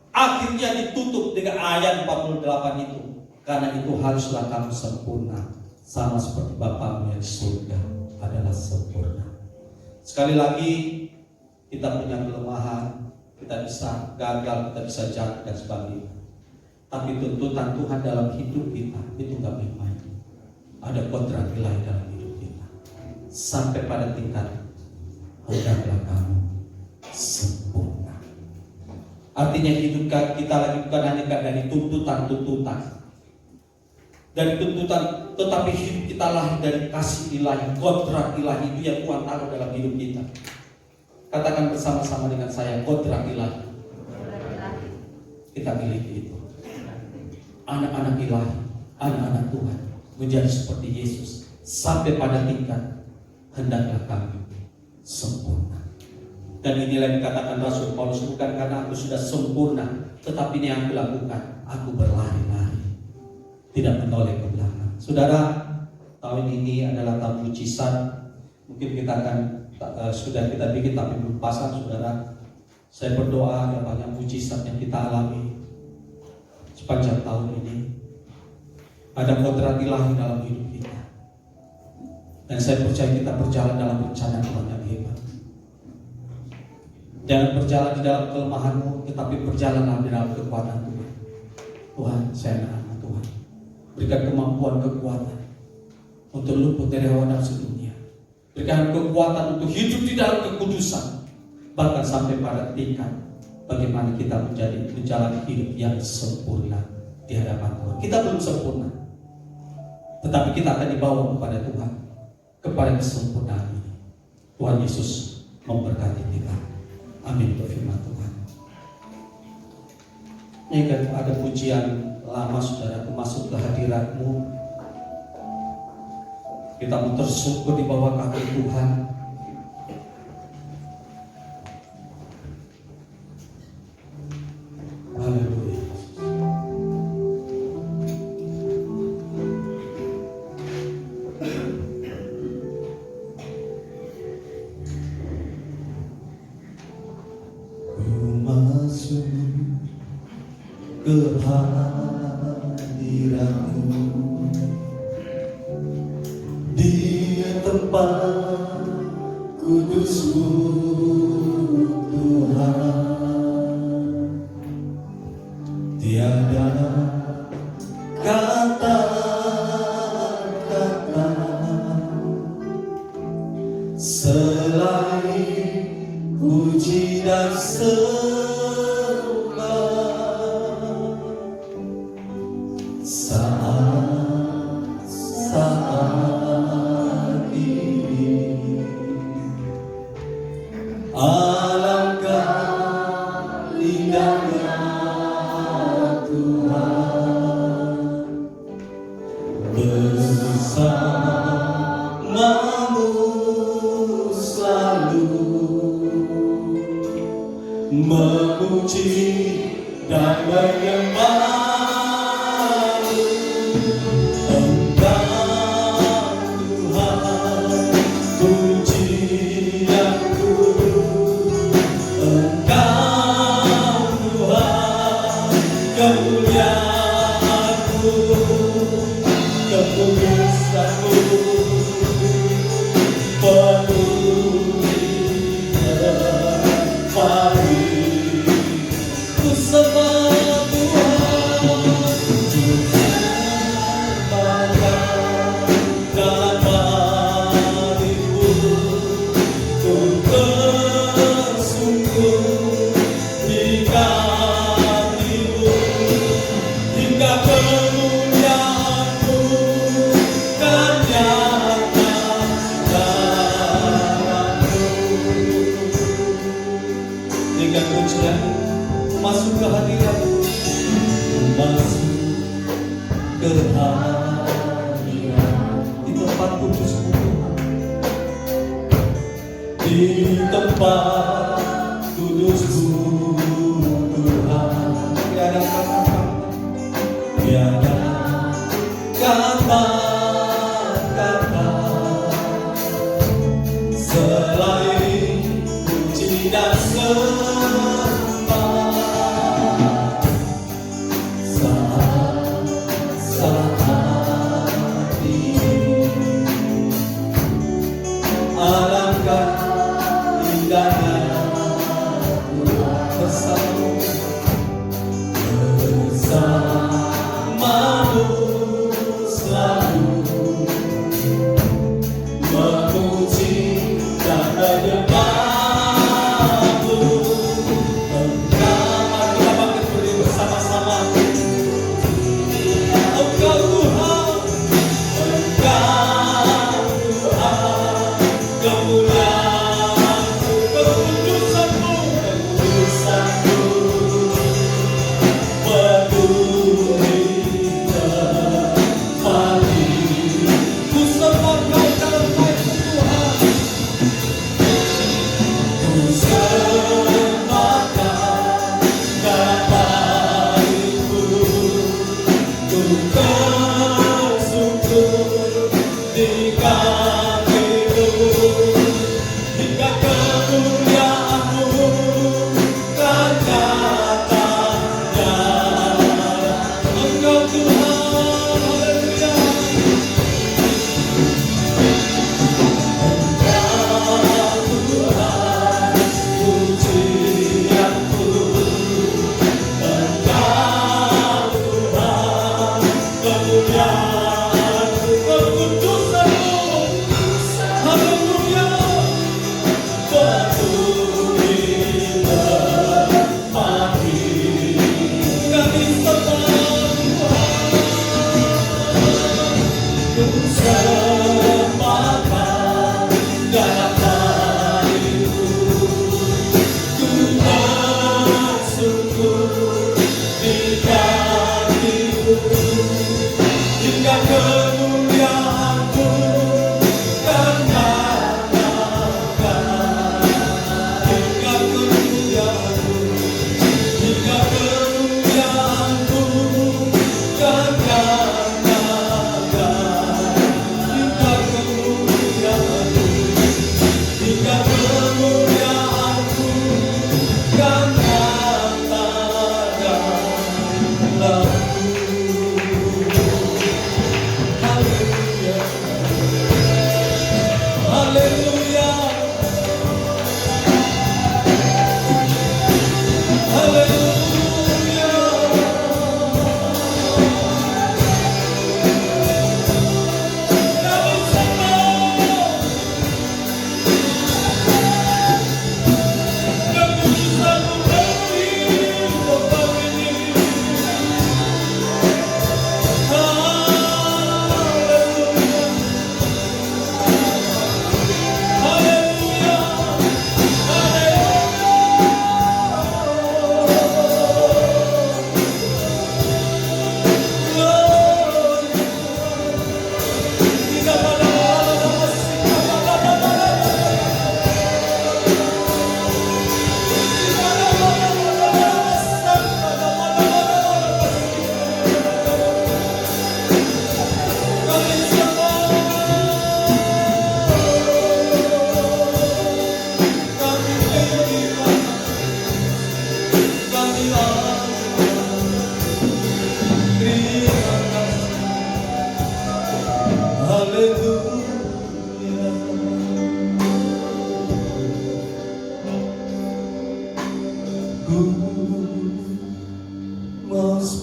Akhirnya ditutup dengan ayat 48 itu. Karena itu haruslah kamu sempurna, sama seperti Bapamu yang di surga adalah sempurna. Sekali lagi, kita punya kelemahan, kita bisa gagal, kita bisa jatuh dan sebagainya. Tapi tuntutan Tuhan dalam hidup kita itu gak main-main. Ada kontrak ilahi dalam hidup kita. Sampai pada tingkat hendaklah kamu sempurna. Artinya hidup kita lagi bukan hanya dari tuntutan-tuntutan, dari tuntutan, tetapi hidup kita lahir dari kasih ilahi, kontrak ilahi itu yang Tuhan taruh dalam hidup kita. Katakan bersama-sama dengan saya, kontrak ilahi. Kita miliki itu. Anak-anak ilahi, anak-anak Tuhan menjadi seperti Yesus sampai pada tingkat hendaklah kami sempurna. Dan inilah yang dikatakan Rasul Paulus, bukan karena aku sudah sempurna, tetapi ini yang aku lakukan, aku berlari-lari, tidak menoleh ke belakang. Saudara, tahun ini adalah tahun mujizat. Mungkin kita akan sudah kita bikin tapi belum pasang, saudara. Saya berdoa ada banyak mujizat yang kita alami sepanjang tahun ini. Ada kodrat ilahi dalam hidup kita. Dan saya percaya kita berjalan dalam rencana Tuhan yang hebat. Jangan berjalan di dalam kelemahanmu, tetapi berjalanlah di dalam kekuatan Tuhan. Tuhan, saya anak Tuhan, berikan kemampuan, kekuatan untuk luput dari hawa nafsu dunia. Berikan kekuatan untuk hidup di dalam kekudusan, bahkan sampai pada tingkat bagaimana kita menjalani hidup yang sempurna di hadapan Tuhan. Kita belum sempurna, tetapi kita akan dibawa kepada Tuhan, kepada kesempurnaan ini. Tuhan Yesus memberkati kita. Amin. Firman Tuhan. Ini kan ada pujian lama, saudara, masuk ke hadirat-Mu. Kita mau tersungkur di bawah kaki Tuhan. Haleluya. Ku masuk ke hadirat-Mu di tempat kudus-Mu, Tuhan. Tiada kata-kata selain puji dan sembah saat ini. Alangkah indahnya Tuhan bersama-Mu selalu, memuji dan menyembah-Mu. Engkau Tuhan, pujianku. Engkau Tuhan, kemuliaan-Mu, kekudusan-Mu penuh pagi. Ku sembah Tuhan, dalam hatiku, ku bersungguh di kaki-Mu, hingga kemuliaan-Mu kan nyata dalam-Mu. Dengan pujian masuk ke hadirat-Mu, masuk ke hadirat di tempat kudus-Mu, Tuhan. Di tempat kudus-Mu, Tuhan. Tiada kata-kata, tiada kata-kata selain puji dan sembah saat ini. Alangkah indahnya Tuhan bersama-Mu selalu, memuji dan menyembah-Mu. Engkau, kita bangkit berdiri bersama-sama. Engkau Tuhan, Engkau Tuhan, kemuliaan-Mu, kekudusan-Mu, kekudusan-Mu penuh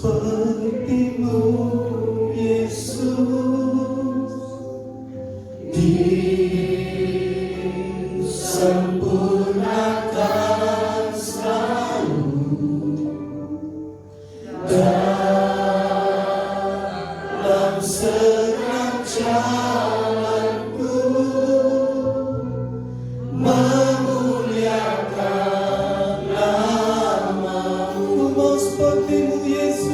seperti-Mu Yesus, disempurnakan selalu dalam setiap jalanku, memuliakan nama-Mu. Mau seperti-Mu Yesus.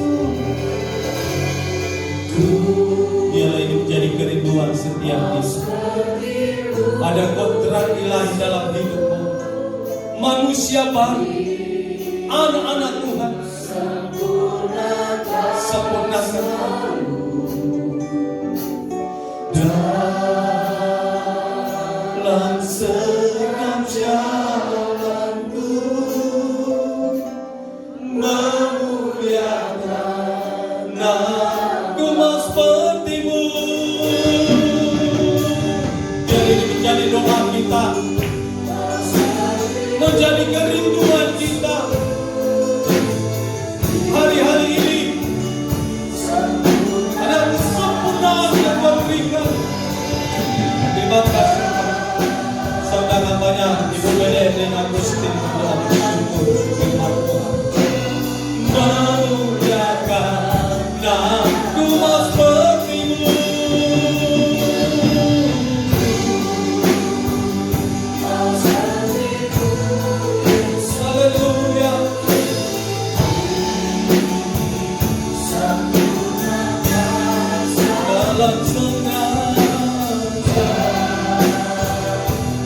Biarlah ini menjadi kerinduan setiap kita. Ada kodrat ilahi dalam hidupmu. Manusia baru, anak-anak Tuhan, sempurnakan dalam setiap jalanku, memuliakan nama-Ku. Mau seperti-Mu. Jadi ini menjadi doa kita, menjadi kerinduan kita hari-hari ini. Ada kesempurnaan yang Kau berikan. Terima kasih saudara banyak Ibu Bede dan Agustin doa bersyukur firman Tuhan. Memuliakan nama-Ku. Mau seperti-Mu. Haleluya.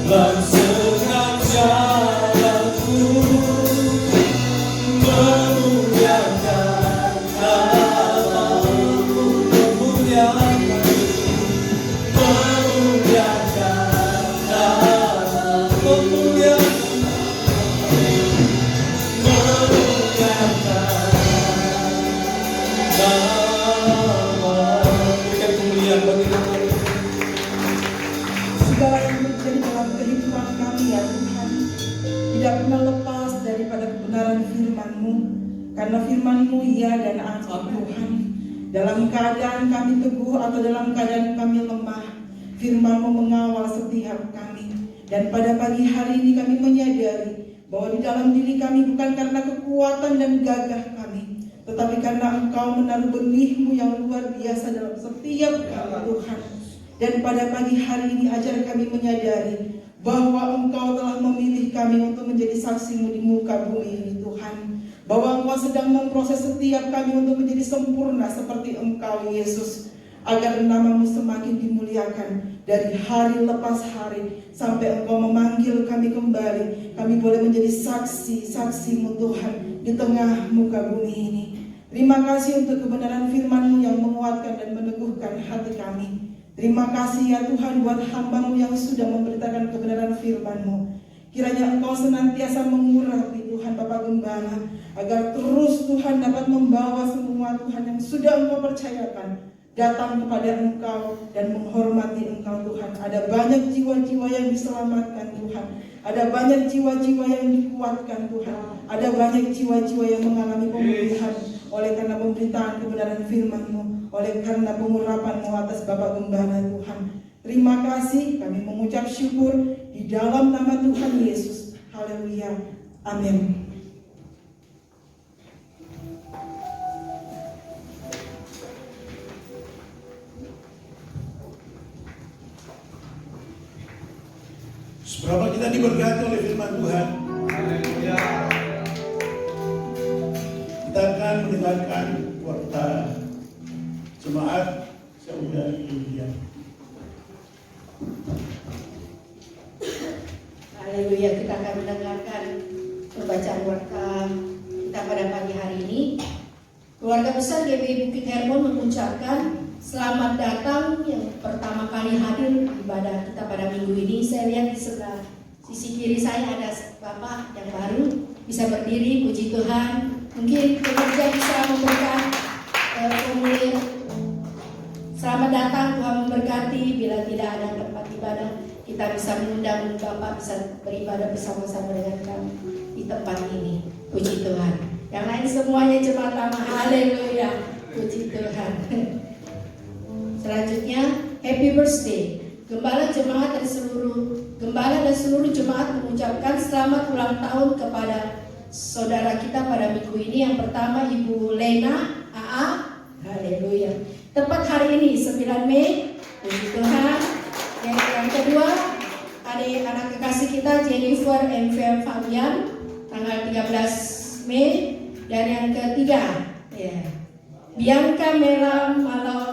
Dalam senang jalanku, memuliakan nama-Mu, memuliakan nama-Mu, memuliakan nama-Mu. Berikan kemuliaan bagi Tuhan. Segala yang terjadi dalam kehidupan kami ya Tuhan, tidak pernah lepas daripada kebenaran firman-Mu, karena firman-Mu ya dan amin Tuhan. Dalam keadaan kami teguh atau dalam keadaan kami lemah, firman-Mu mengawal setiap kami. Dan pada pagi hari ini kami menyadari bahwa di dalam diri kami bukan karena kekuatan dan gagah kami, tetapi karena Engkau menaruh benih-Mu yang luar biasa dalam setiap kami Tuhan. Dan pada pagi hari ini ajar kami menyadari bahwa Engkau telah memilih kami untuk menjadi saksi-Mu di muka bumi ini Tuhan. Bahwa Engkau sedang memproses setiap kami untuk menjadi sempurna seperti Engkau Yesus. Agar nama-Mu semakin dimuliakan dari hari lepas hari sampai Engkau memanggil kami kembali. Kami boleh menjadi saksi-saksi-Mu Tuhan di tengah muka bumi ini. Terima kasih untuk kebenaran firman-Mu yang menguatkan dan meneguhkan hati kami. Terima kasih ya Tuhan buat hamba-Mu yang sudah memberitakan kebenaran firman-Mu. Kiranya Engkau senantiasa mengurapi Tuhan Bapak Gembala, agar terus Tuhan dapat membawa semua Tuhan yang sudah Engkau percayakan datang kepada Engkau dan menghormati Engkau Tuhan. Ada banyak jiwa-jiwa yang diselamatkan Tuhan. Ada banyak jiwa-jiwa yang dikuatkan Tuhan. Ada banyak jiwa-jiwa yang mengalami pemulihan oleh karena pemberitaan kebenaran firman-Mu, oleh karena pengurapan-Mu atas Bapak Gembala Tuhan. Terima kasih, kami mengucap syukur di dalam nama Tuhan Yesus. Haleluya. Amin. Seberapa kita diberkati oleh firman Tuhan. Haleluya. Kita akan mendengarkan warta jemaat Saudara India. Haleluya, kita akan mendengarkan pembacaan warta kita pada pagi hari ini. Keluarga besar GBI Bukit Hermon mengucapkan selamat datang yang pertama kali hadir ibadah kita pada minggu ini. Saya lihat di sebelah sisi kiri saya ada Bapak yang baru, bisa berdiri, puji Tuhan. Mungkin pekerja bisa memberikan formulir selamat datang, Tuhan memberkati. Bila tidak ada tempat ibadah, kita bisa mengundang Bapak bisa beribadah bersama-sama dengan kami di tempat ini. Puji Tuhan. Yang lain semuanya jemaat lama. Haleluya. Puji Tuhan. Selanjutnya, happy birthday. Gembala dan seluruh jemaat mengucapkan selamat ulang tahun kepada saudara kita pada minggu ini. Yang pertama Ibu Lena AA. Haleluya. Tepat hari ini 9 Mei. Puji Tuhan. Yang kedua, anak kekasih kita Jennifer M.V. Fabian tanggal 13 Mei. Dan yang ketiga, Bianca Mela Matio.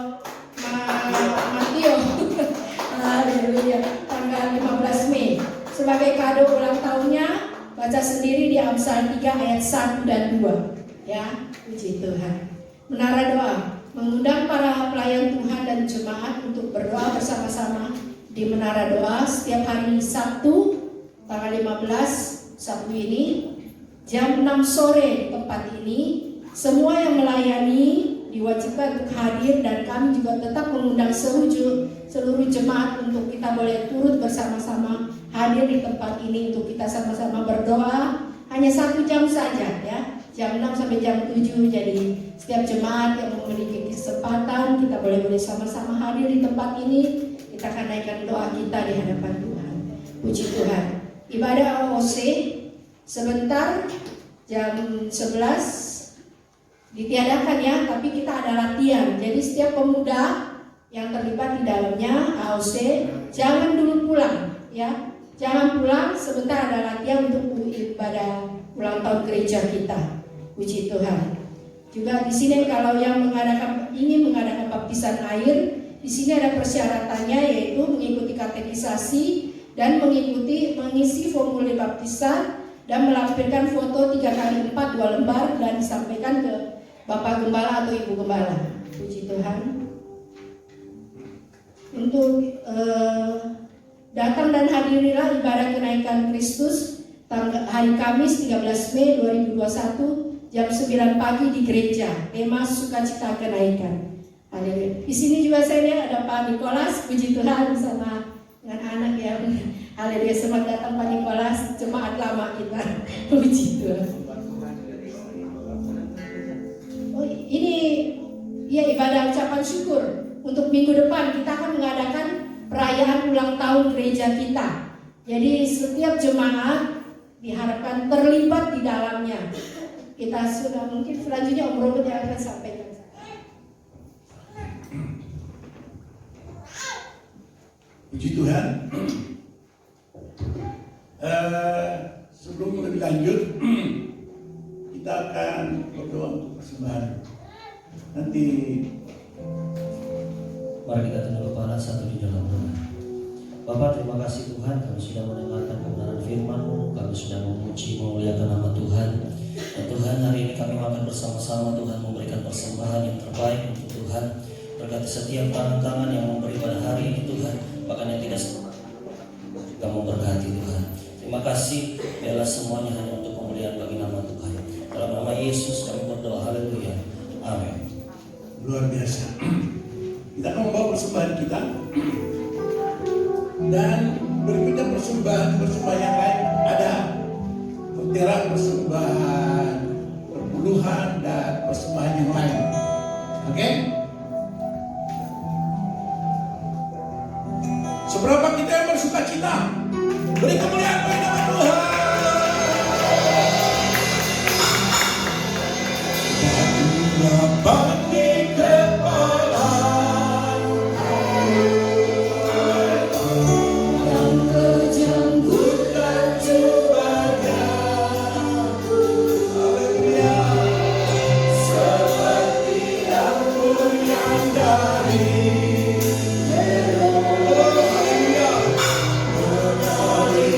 Haleluya. Tanggal 15 Mei. Sebagai kado ulang tahunnya, baca sendiri di Amsal 3 ayat 1 dan 2. Ya, puji Tuhan. Menara doa mengundang para pelayan Tuhan dan jemaat untuk berdoa bersama-sama di menara doa setiap hari Sabtu tanggal 15 Sabtu ini jam 6 sore di tempat ini. Semua yang melayani diwajibkan untuk hadir dan kami juga tetap mengundang seluruh jemaat untuk kita boleh turut bersama-sama hadir di tempat ini untuk kita sama-sama berdoa. Hanya 1 jam saja ya, jam 6 sampai jam 7. Jadi setiap jemaat yang memiliki kesempatan kita boleh sama-sama hadir di tempat ini. Kita akan naikkan doa kita di hadapan Tuhan. Puji Tuhan. Ibadah AOC sebentar jam 11 ditiadakan ya, tapi kita ada latihan. Jadi setiap pemuda yang terlibat di dalamnya AOC jangan dulu pulang ya. Jangan pulang, sebentar ada latihan untuk ibadah ulang tahun gereja kita. Puji Tuhan. Juga di sini kalau yang ingin mengadakan baptisan air, di sini ada persyaratannya, yaitu mengikuti katekisasi dan mengisi formulir baptisan dan melampirkan foto 3x4 2 lembar dan disampaikan ke Bapak Gembala atau Ibu Gembala. Puji Tuhan. Untuk datang dan hadirilah ibadah kenaikan Kristus hari Kamis 13 Mei 2021 jam 9 pagi di gereja. Tema sukacita kenaikan. Haleluya. Di sini juga saya lihat ada Pak Nikolas, puji Tuhan, bersama dengan anak yang haleluya. Selamat datang Pak Nikolas, jemaat lama kita. Puji Tuhan. Oh, ini ya ibadah ucapan syukur. Untuk minggu depan kita akan mengadakan perayaan ulang tahun gereja kita. Jadi setiap jemaat diharapkan terlibat di dalamnya. Kita sudah mungkin selanjutnya Om Robert yang akan sampaikan. Puji Tuhan. Sebelum lebih lanjut, kita akan berdoa untuk persembahan. Nanti mari kita tunduk kepala satu di dalam doa. Bapa, terima kasih Tuhan, kami sudah mendengarkan kebenaran firman-Mu, kami sudah memuji, memuliakan nama Tuhan. Dan Tuhan, hari ini kami akan bersama-sama Tuhan memberikan persembahan yang terbaik untuk Tuhan. Berkati setiap tangan-tangan yang memberi pada hari ini Tuhan, bahkan yang tidak juga memberkati Tuhan. Terima kasih, biarlah semuanya hanya untuk kemuliaan bagi nama Tuhan. Dalam nama Yesus kami berdoa, haleluya, amin. Luar biasa. Kita akan membawa persembahan kita. Dan berikutnya persembahan yang lain ada perterang persembahan, perpuluhan dan persembahan yang lain. Oke? Seberapa kita yang bersuka cita, beri kemuliaan bagi nama Tuhan. Bagi kepala yang kejanggutan cobanya, haleluya, seperti ampun yang dari haleluya, menari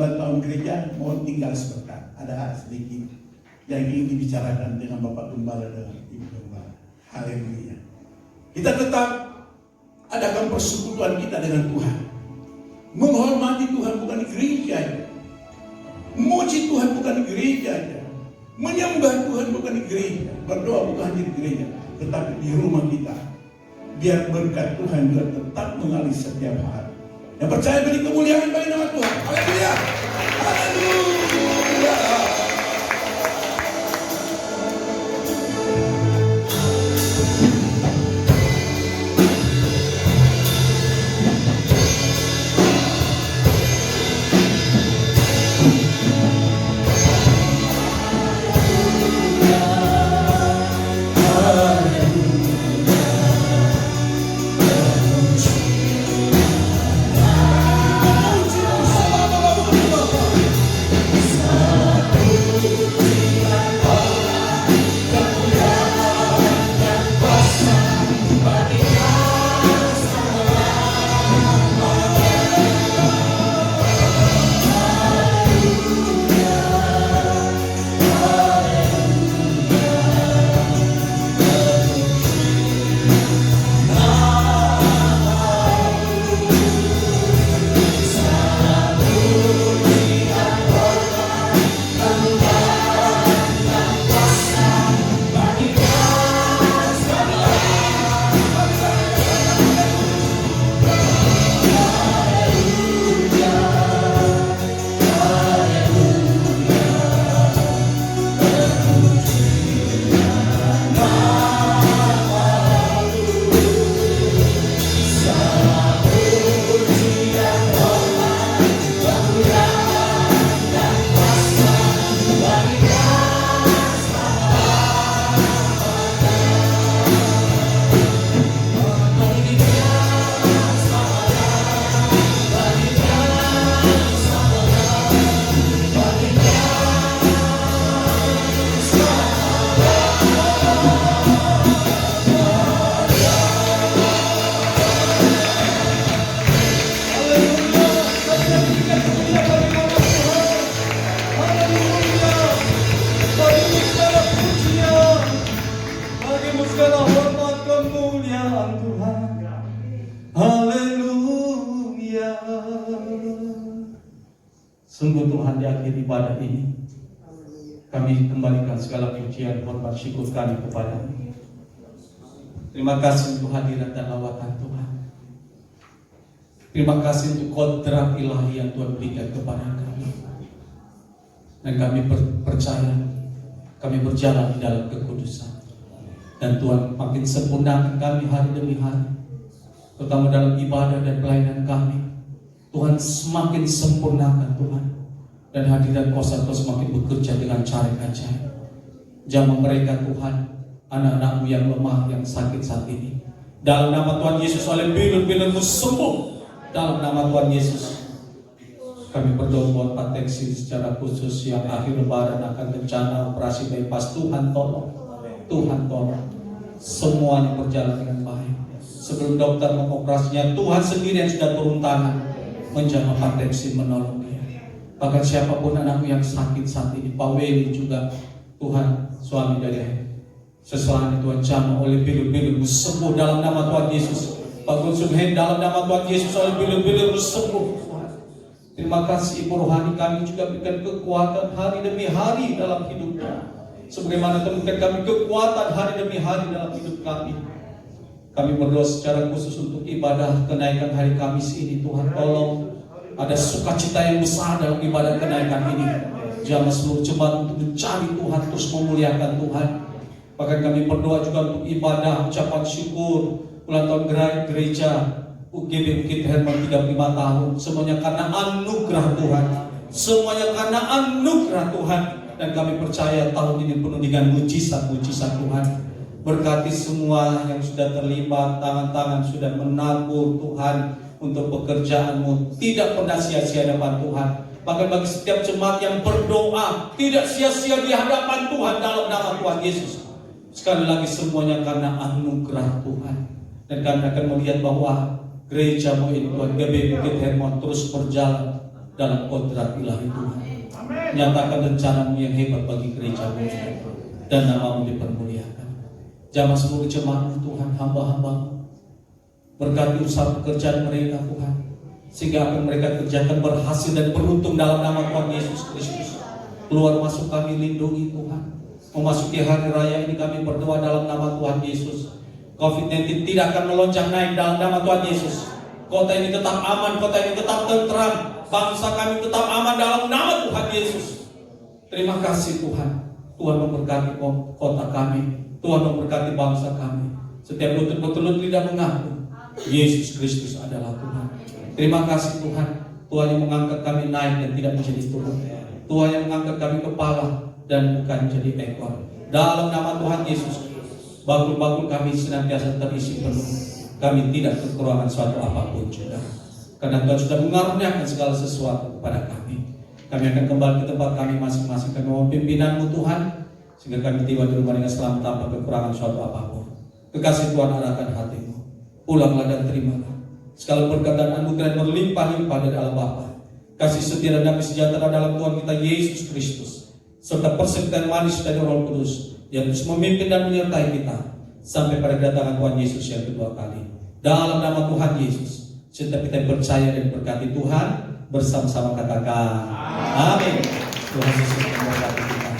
9 tahun gereja, mohon tinggal sebentar. Ada sedikit yang ingin dibicarakan dengan Bapak Gembala dan Ibu Gembala. Haleluya. Kita tetap adakan persekutuan kita dengan Tuhan. Menghormati Tuhan bukan di gereja aja. Memuji Tuhan bukan di gereja aja. Menyembah Tuhan bukan di gereja. Berdoa bukan hanya di gereja, tetapi di rumah kita. Biar berkat Tuhan juga tetap mengalir setiap hari. Yang percaya beri kemuliaan bagi nama Tuhan. Haleluya. Haleluya. Sungguh Tuhan, di akhir ibadah ini kami kembalikan segala pujian, hormat, syukur kami kepada-Mu. Terima kasih untuk hadirat dan lawatan Tuhan. Terima kasih untuk kodrat ilahi yang Tuhan berikan kepada kami. Dan kami percaya kami berjalan di dalam kekudusan. Dan Tuhan makin sempurnakan kami hari demi hari, terutama dalam ibadah dan pelayanan kami. Tuhan semakin sempurnakan Tuhan, dan hadirat kuasa Tuhan semakin bekerja dengan cara yang ajaib. Jamah mereka Tuhan, anak-anak-Mu yang lemah, yang sakit saat ini, dalam nama Tuhan Yesus, oleh bilur-bilur-Mu sembuh dalam nama Tuhan Yesus. Kami berdoa buat Pak Teksi secara khusus yang akhir lebaran akan rencana operasi bypass. Tuhan tolong, Tuhan tolong, semuanya berjalan dengan baik. Sebelum dokter mengoperasinya, Tuhan sendiri yang sudah turun tangan menjamah Pak Teksi, menolong dia. Bahkan siapapun anakmu yang sakit saat ini, Pak Weli juga, Tuhan suami dari sesuatu Tuhan jamah oleh bilur-bilur-Mu sembuh dalam nama Tuhan Yesus. Pak Gonsumhen dalam nama Tuhan Yesus, oleh bilur-bilur-Mu sembuh. Terima kasih Ibu rohani kami juga berikan kekuatan hari demi hari dalam hidupnya. Sebagaimana temukan kami kekuatan hari demi hari dalam hidup kami. Kami berdoa secara khusus untuk ibadah kenaikan hari Kamis ini. Tuhan tolong ada sukacita yang besar dalam ibadah kenaikan ini. Jamah seluruh jemaat untuk mencari Tuhan, terus memuliakan Tuhan. Bahkan kami berdoa juga untuk ibadah ucapan syukur ulang tahun gereja UGB Bukit Herman 35 tahun. Semuanya karena anugerah Tuhan, semuanya karena anugerah Tuhan. Dan kami percaya tahun ini penuh dengan mujizat-mujizat Tuhan. Berkati semua yang sudah terlibat, tangan-tangan sudah menabur Tuhan untuk pekerjaan-Mu, tidak pernah sia-sia di hadapan Tuhan. Bahkan bagi setiap jemaat yang berdoa, tidak sia-sia di hadapan Tuhan dalam nama Tuhan Yesus. Sekali lagi semuanya karena anugerah Tuhan. Dan kami akan melihat bahwa gereja-Mu ini Tuhan, GBI Bukit Hermon terus berjalan dalam kodrat ilahi Tuhan. Nyatakan rencana-Mu yang hebat bagi gereja-Mu dan nama-Mu dipermuliakan. Jamah seluruh jemaat-Mu Tuhan, hamba-hamba-Mu. Berkati usaha pekerjaan mereka Tuhan, sehingga apa yang mereka kerjakan berhasil dan beruntung dalam nama Tuhan Yesus Kristus. Keluar masuk kami lindungi Tuhan. Memasuki hari raya ini kami berdoa dalam nama Tuhan Yesus. COVID-19 tidak akan melonjak naik dalam nama Tuhan Yesus. Kota ini tetap aman, kota ini tetap tentram, bangsa kami tetap aman dalam nama Tuhan Yesus. Terima kasih Tuhan. Tuhan memberkati kota kami, Tuhan memberkati bangsa kami. Setiap lutut bertelut lidah mengaku Yesus Kristus adalah Tuhan. Terima kasih Tuhan. Tuhan yang mengangkat kami naik dan tidak menjadi turun. Tuhan yang mengangkat kami kepala dan bukan jadi ekor. Dalam nama Tuhan Yesus, bakul-bakul kami senantiasa terisi penuh. Kami tidak kekurangan suatu apapun juga. Karena Tuhan sudah mengaruniakan segala sesuatu kepada kami. Kami akan kembali ke tempat kami masing-masing. Kami mohon pimpinan-Mu Tuhan, sehingga kami tiba di rumah dengan selamat tanpa kekurangan suatu apapun. Kekasih Tuhan arahkan hatimu. Pulanglah dan terimalah segala berkat dan anugerah yang berlimpah-limpah dari Allah Bapa, kasih setia dan damai sejahtera dalam Tuhan kita Yesus Kristus, serta persertaan manis dari Roh Kudus yang terus memimpin dan menyertai kita sampai pada kedatangan Tuhan Yesus yang kedua kali. Dalam nama Tuhan Yesus, setiap kita percaya dan berkati Tuhan bersama-sama katakan amin. Tuhan Yesus memberkati kita.